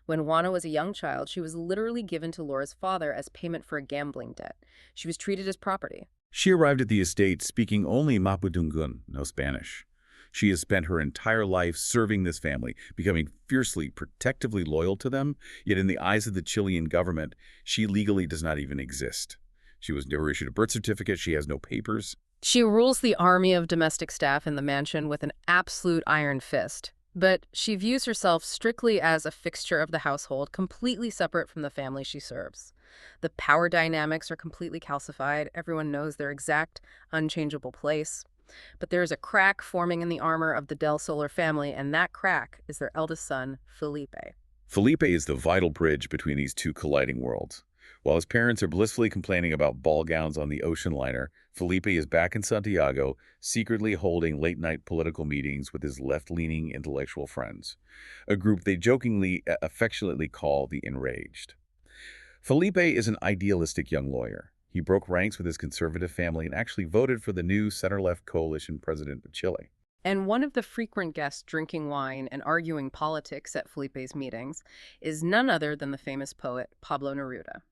Speaker 2: When Juana was a young child, she was literally given to Laura's father as payment for a gambling debt. She was treated as property.
Speaker 1: She arrived at the estate speaking only Mapudungun, no Spanish. She has spent her entire life serving this family, becoming fiercely, protectively loyal to them, yet in the eyes of the Chilean government, she legally does not even exist. She was never issued a birth certificate, she has no papers.
Speaker 2: She rules the army of domestic staff in the mansion with an absolute iron fist. But she views herself strictly as a fixture of the household, completely separate from the family she serves. The power dynamics are completely calcified. Everyone knows their exact, unchangeable place. But there is a crack forming in the armor of the Del Solar family, and that crack is their eldest son, Felipe.
Speaker 1: Felipe is the vital bridge between these two colliding worlds. While his parents are blissfully complaining about ball gowns on the ocean liner, Felipe is back in Santiago, secretly holding late-night political meetings with his left-leaning intellectual friends, a group they jokingly, affectionately call the Enraged. Felipe is an idealistic young lawyer. He broke ranks with his conservative family and actually voted for the new center-left coalition president of Chile.
Speaker 2: And one of the frequent guests drinking wine and arguing politics at Felipe's meetings is none other than the famous poet Pablo Neruda.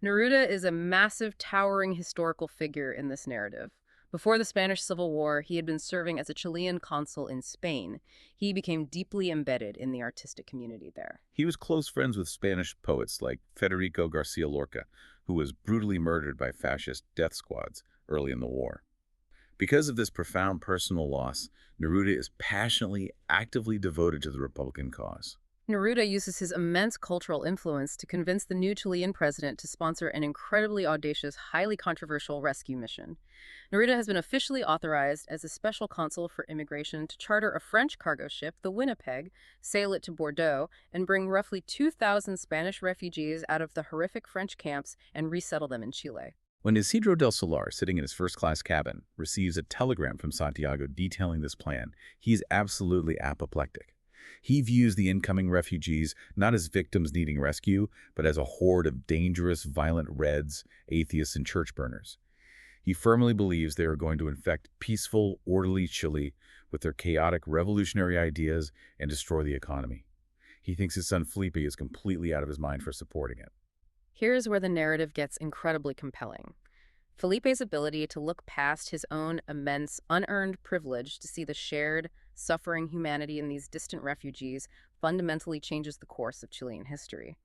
Speaker 2: Neruda is a massive, towering historical figure in this narrative. Before the Spanish Civil War, he had been serving as a Chilean consul in Spain. He became deeply embedded in the artistic community there.
Speaker 1: He was close friends with Spanish poets like Federico Garcia Lorca, who was brutally murdered by fascist death squads early in the war. Because of this profound personal loss, Neruda is passionately, actively devoted to the Republican cause.
Speaker 2: Neruda uses his immense cultural influence to convince the new Chilean president to sponsor an incredibly audacious, highly controversial rescue mission. Neruda has been officially authorized as a special consul for immigration to charter a French cargo ship, the Winnipeg, sail it to Bordeaux, and bring roughly 2,000 Spanish refugees out of the horrific French camps and resettle them in Chile.
Speaker 1: When Isidro del Solar, sitting in his first-class cabin, receives a telegram from Santiago detailing this plan, he's absolutely apoplectic. He views the incoming refugees not as victims needing rescue, but as a horde of dangerous, violent Reds, atheists, and church burners. He firmly believes they are going to infect peaceful, orderly Chile with their chaotic, revolutionary ideas and destroy the economy. He thinks his son Felipe is completely out of his mind for supporting it.
Speaker 2: Here's where the narrative gets incredibly compelling. Felipe's ability to look past his own immense, unearned privilege to see the shared, suffering humanity in these distant refugees fundamentally changes the course of Chilean history.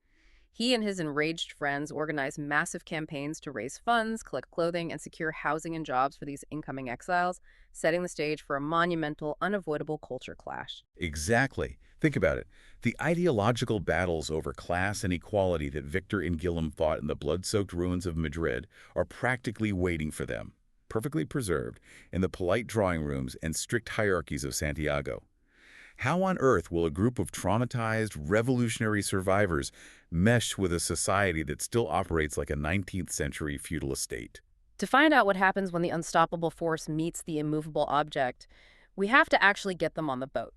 Speaker 2: He and his enraged friends organize massive campaigns to raise funds, collect clothing, and secure housing and jobs for these incoming exiles, setting the stage for a monumental, unavoidable culture clash.
Speaker 1: Exactly. Think about it. The ideological battles over class and equality that Victor and Guillem fought in the blood-soaked ruins of Madrid are practically waiting for them, perfectly preserved, in the polite drawing rooms and strict hierarchies of Santiago. How on earth will a group of traumatized, revolutionary survivors mesh with a society that still operates like a 19th century feudal estate?
Speaker 2: To find out what happens when the unstoppable force meets the immovable object, we have to actually get them on the boat.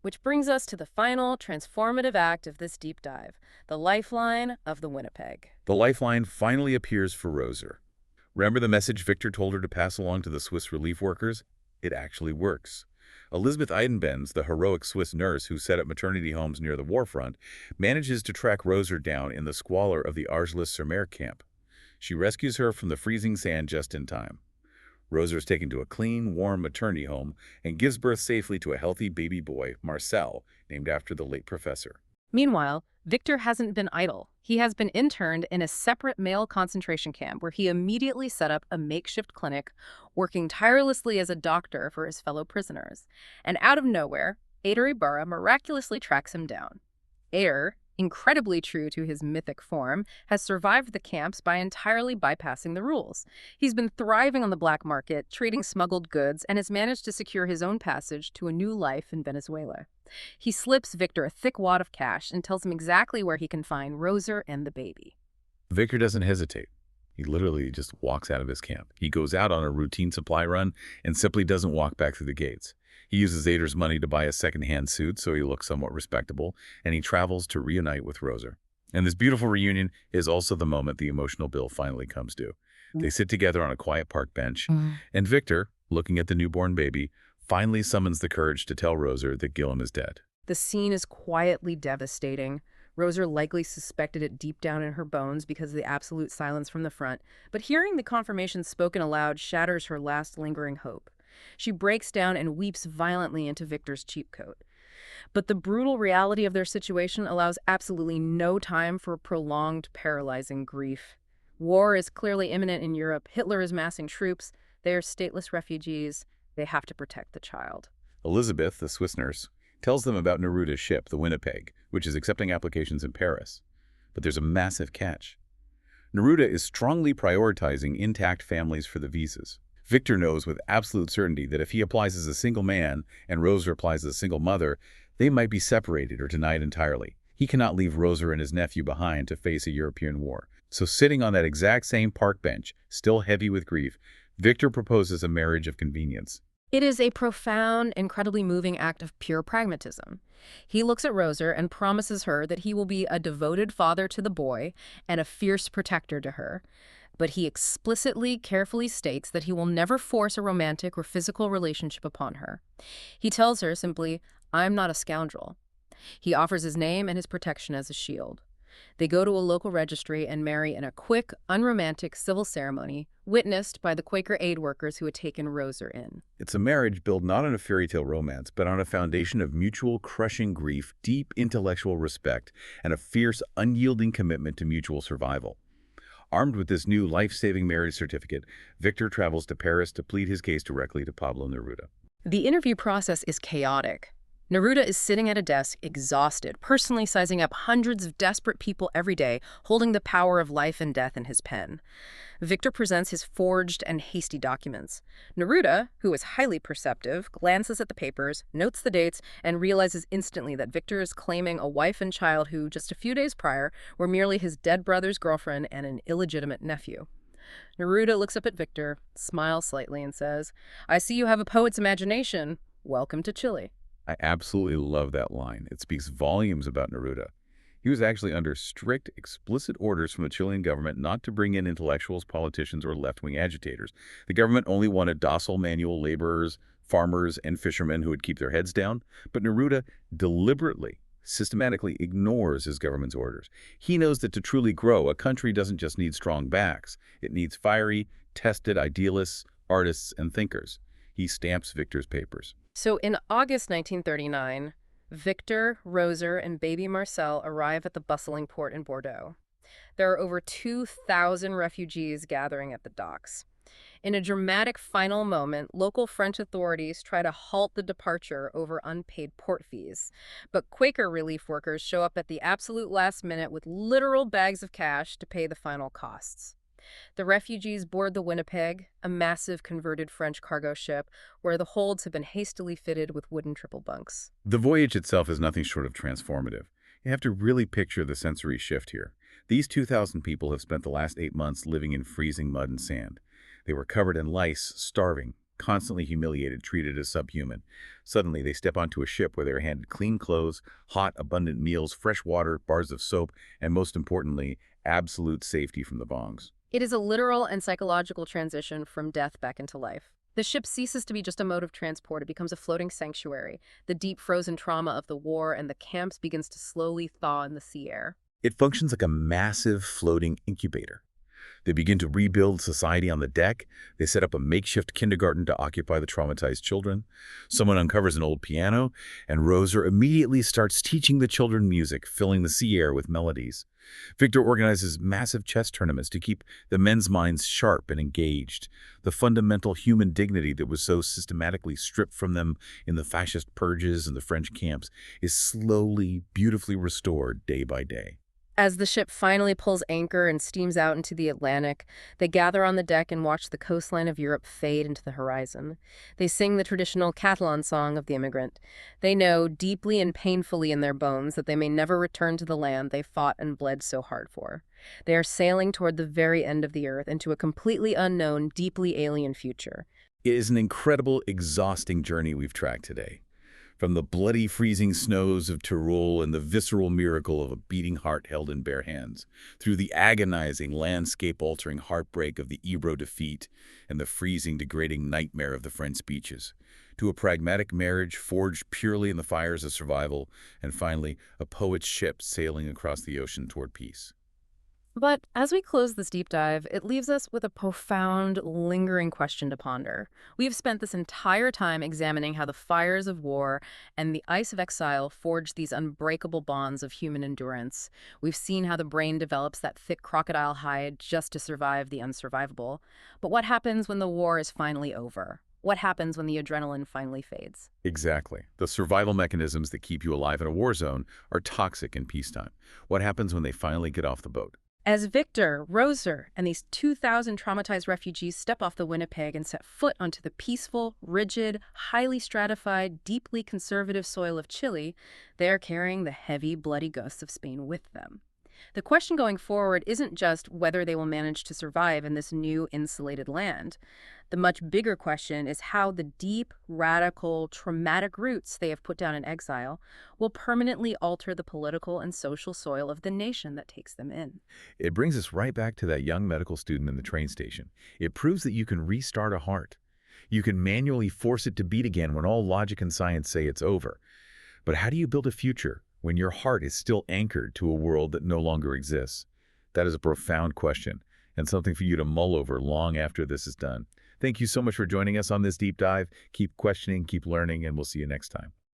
Speaker 2: Which brings us to the final transformative act of this deep dive, the lifeline of the Winnipeg.
Speaker 1: The lifeline finally appears for Roser. Remember the message Victor told her to pass along to the Swiss relief workers? It actually works. Elizabeth Eidenbenz, the heroic Swiss nurse who set up maternity homes near the war front, manages to track Roser down in the squalor of the Argelès-sur-Mer camp. She rescues her from the freezing sand just in time. Roser is taken to a clean, warm maternity home and gives birth safely to a healthy baby boy, Marcel, named after the late professor.
Speaker 2: Meanwhile, Victor hasn't been idle. He has been interned in a separate male concentration camp where he immediately set up a makeshift clinic, working tirelessly as a doctor for his fellow prisoners. And out of nowhere, Eder Ibarra miraculously tracks him down. Eder, incredibly true to his mythic form, has survived the camps by entirely bypassing the rules. He's been thriving on the black market, trading smuggled goods, and has managed to secure his own passage to a new life in Venezuela. He slips Victor a thick wad of cash and tells him exactly where he can find Roser and the baby.
Speaker 1: Victor doesn't hesitate. He literally just walks out of his camp. He goes out on a routine supply run and simply doesn't walk back through the gates. He uses Eder's money to buy a second-hand suit so he looks somewhat respectable, and he travels to reunite with Roser. And this beautiful reunion is also the moment the emotional bill finally comes due. They sit together on a quiet park bench, and Victor, looking at the newborn baby, finally summons the courage to tell Roser that Guillaume is dead.
Speaker 2: The scene is quietly devastating. Roser likely suspected it deep down in her bones because of the absolute silence from the front, but hearing the confirmation spoken aloud shatters her last lingering hope. She breaks down and weeps violently into Victor's cheap coat. But the brutal reality of their situation allows absolutely no time for prolonged, paralyzing grief. War is clearly imminent in Europe. Hitler is massing troops. They are stateless refugees. They have to protect the child.
Speaker 1: Elizabeth, the Swiss nurse, tells them about Neruda's ship, the Winnipeg, which is accepting applications in Paris. But there's a massive catch. Neruda is strongly prioritizing intact families for the visas. Victor knows with absolute certainty that if he applies as a single man and Roser applies as a single mother, they might be separated or denied entirely. He cannot leave Roser and his nephew behind to face a European war. So sitting on that exact same park bench, still heavy with grief, Victor proposes a marriage of convenience.
Speaker 2: It is a profound, incredibly moving act of pure pragmatism. He looks at Roser and promises her that he will be a devoted father to the boy and a fierce protector to her. But he explicitly, carefully states that he will never force a romantic or physical relationship upon her. He tells her simply, "I'm not a scoundrel." He offers his name and his protection as a shield. They go to a local registry and marry in a quick, unromantic civil ceremony, witnessed by the Quaker aid workers who had taken Roser in.
Speaker 1: It's a marriage built not on a fairy tale romance, but on a foundation of mutual crushing grief, deep intellectual respect, and a fierce, unyielding commitment to mutual survival. Armed with this new life-saving marriage certificate, Victor travels to Paris to plead his case directly to Pablo Neruda.
Speaker 2: The interview process is chaotic. Neruda is sitting at a desk, exhausted, personally sizing up hundreds of desperate people every day, holding the power of life and death in his pen. Victor presents his forged and hasty documents. Neruda, who is highly perceptive, glances at the papers, notes the dates, and realizes instantly that Victor is claiming a wife and child who, just a few days prior, were merely his dead brother's girlfriend and an illegitimate nephew. Neruda looks up at Victor, smiles slightly, and says, "I see you have a poet's imagination. Welcome to Chile."
Speaker 1: I absolutely love that line. It speaks volumes about Neruda. He was actually under strict, explicit orders from the Chilean government not to bring in intellectuals, politicians, or left-wing agitators. The government only wanted docile manual laborers, farmers, and fishermen who would keep their heads down. But Neruda deliberately, systematically ignores his government's orders. He knows that to truly grow, a country doesn't just need strong backs. It needs fiery, tested idealists, artists, and thinkers. He stamps Victor's papers.
Speaker 2: So in August 1939, Victor, Roser, and baby Marcel arrive at the bustling port in Bordeaux. There are over 2,000 refugees gathering at the docks. In a dramatic final moment, local French authorities try to halt the departure over unpaid port fees. But Quaker relief workers show up at the absolute last minute with literal bags of cash to pay the final costs. The refugees board the Winnipeg, a massive converted French cargo ship, where the holds have been hastily fitted with wooden triple bunks.
Speaker 1: The voyage itself is nothing short of transformative. You have to really picture the sensory shift here. These 2,000 people have spent the last 8 months living in freezing mud and sand. They were covered in lice, starving, constantly humiliated, treated as subhuman. Suddenly, they step onto a ship where they are handed clean clothes, hot, abundant meals, fresh water, bars of soap, and most importantly, absolute safety from the bongs.
Speaker 2: It is a literal and psychological transition from death back into life. The ship ceases to be just a mode of transport. It becomes a floating sanctuary. The deep frozen trauma of the war and the camps begins to slowly thaw in the sea air.
Speaker 1: It functions like a massive floating incubator. They begin to rebuild society on the deck. They set up a makeshift kindergarten to occupy the traumatized children. Someone uncovers an old piano, and Roser immediately starts teaching the children music, filling the sea air with melodies. Victor organizes massive chess tournaments to keep the men's minds sharp and engaged. The fundamental human dignity that was so systematically stripped from them in the fascist purges and the French camps is slowly, beautifully restored day by day.
Speaker 2: As the ship finally pulls anchor and steams out into the Atlantic, they gather on the deck and watch the coastline of Europe fade into the horizon. They sing the traditional Catalan song of the immigrant. They know deeply and painfully in their bones that they may never return to the land they fought and bled so hard for. They are sailing toward the very end of the earth into a completely unknown, deeply alien future.
Speaker 1: It is an incredible, exhausting journey we've tracked today. From the bloody, freezing snows of Tyrol and the visceral miracle of a beating heart held in bare hands, through the agonizing, landscape-altering heartbreak of the Ebro defeat and the freezing, degrading nightmare of the French beaches, to a pragmatic marriage forged purely in the fires of survival, and finally, a poet's ship sailing across the ocean toward peace.
Speaker 2: But as we close this deep dive, it leaves us with a profound, lingering question to ponder. We have spent this entire time examining how the fires of war and the ice of exile forge these unbreakable bonds of human endurance. We've seen how the brain develops that thick crocodile hide just to survive the unsurvivable. But what happens when the war is finally over? What happens when the adrenaline finally fades?
Speaker 1: Exactly. The survival mechanisms that keep you alive in a war zone are toxic in peacetime. What happens when they finally get off the boat?
Speaker 2: As Victor, Roser, and these 2,000 traumatized refugees step off the Winnipeg and set foot onto the peaceful, rigid, highly stratified, deeply conservative soil of Chile, they are carrying the heavy, bloody ghosts of Spain with them. The question going forward isn't just whether they will manage to survive in this new, insulated land. The much bigger question is how the deep, radical, traumatic roots they have put down in exile will permanently alter the political and social soil of the nation that takes them in.
Speaker 1: It brings us right back to that young medical student in the train station. It proves that you can restart a heart. You can manually force it to beat again when all logic and science say it's over. But how do you build a future when your heart is still anchored to a world that no longer exists? That is a profound question and something for you to mull over long after this is done. Thank you so much for joining us on this deep dive. Keep questioning, keep learning, and we'll see you next time.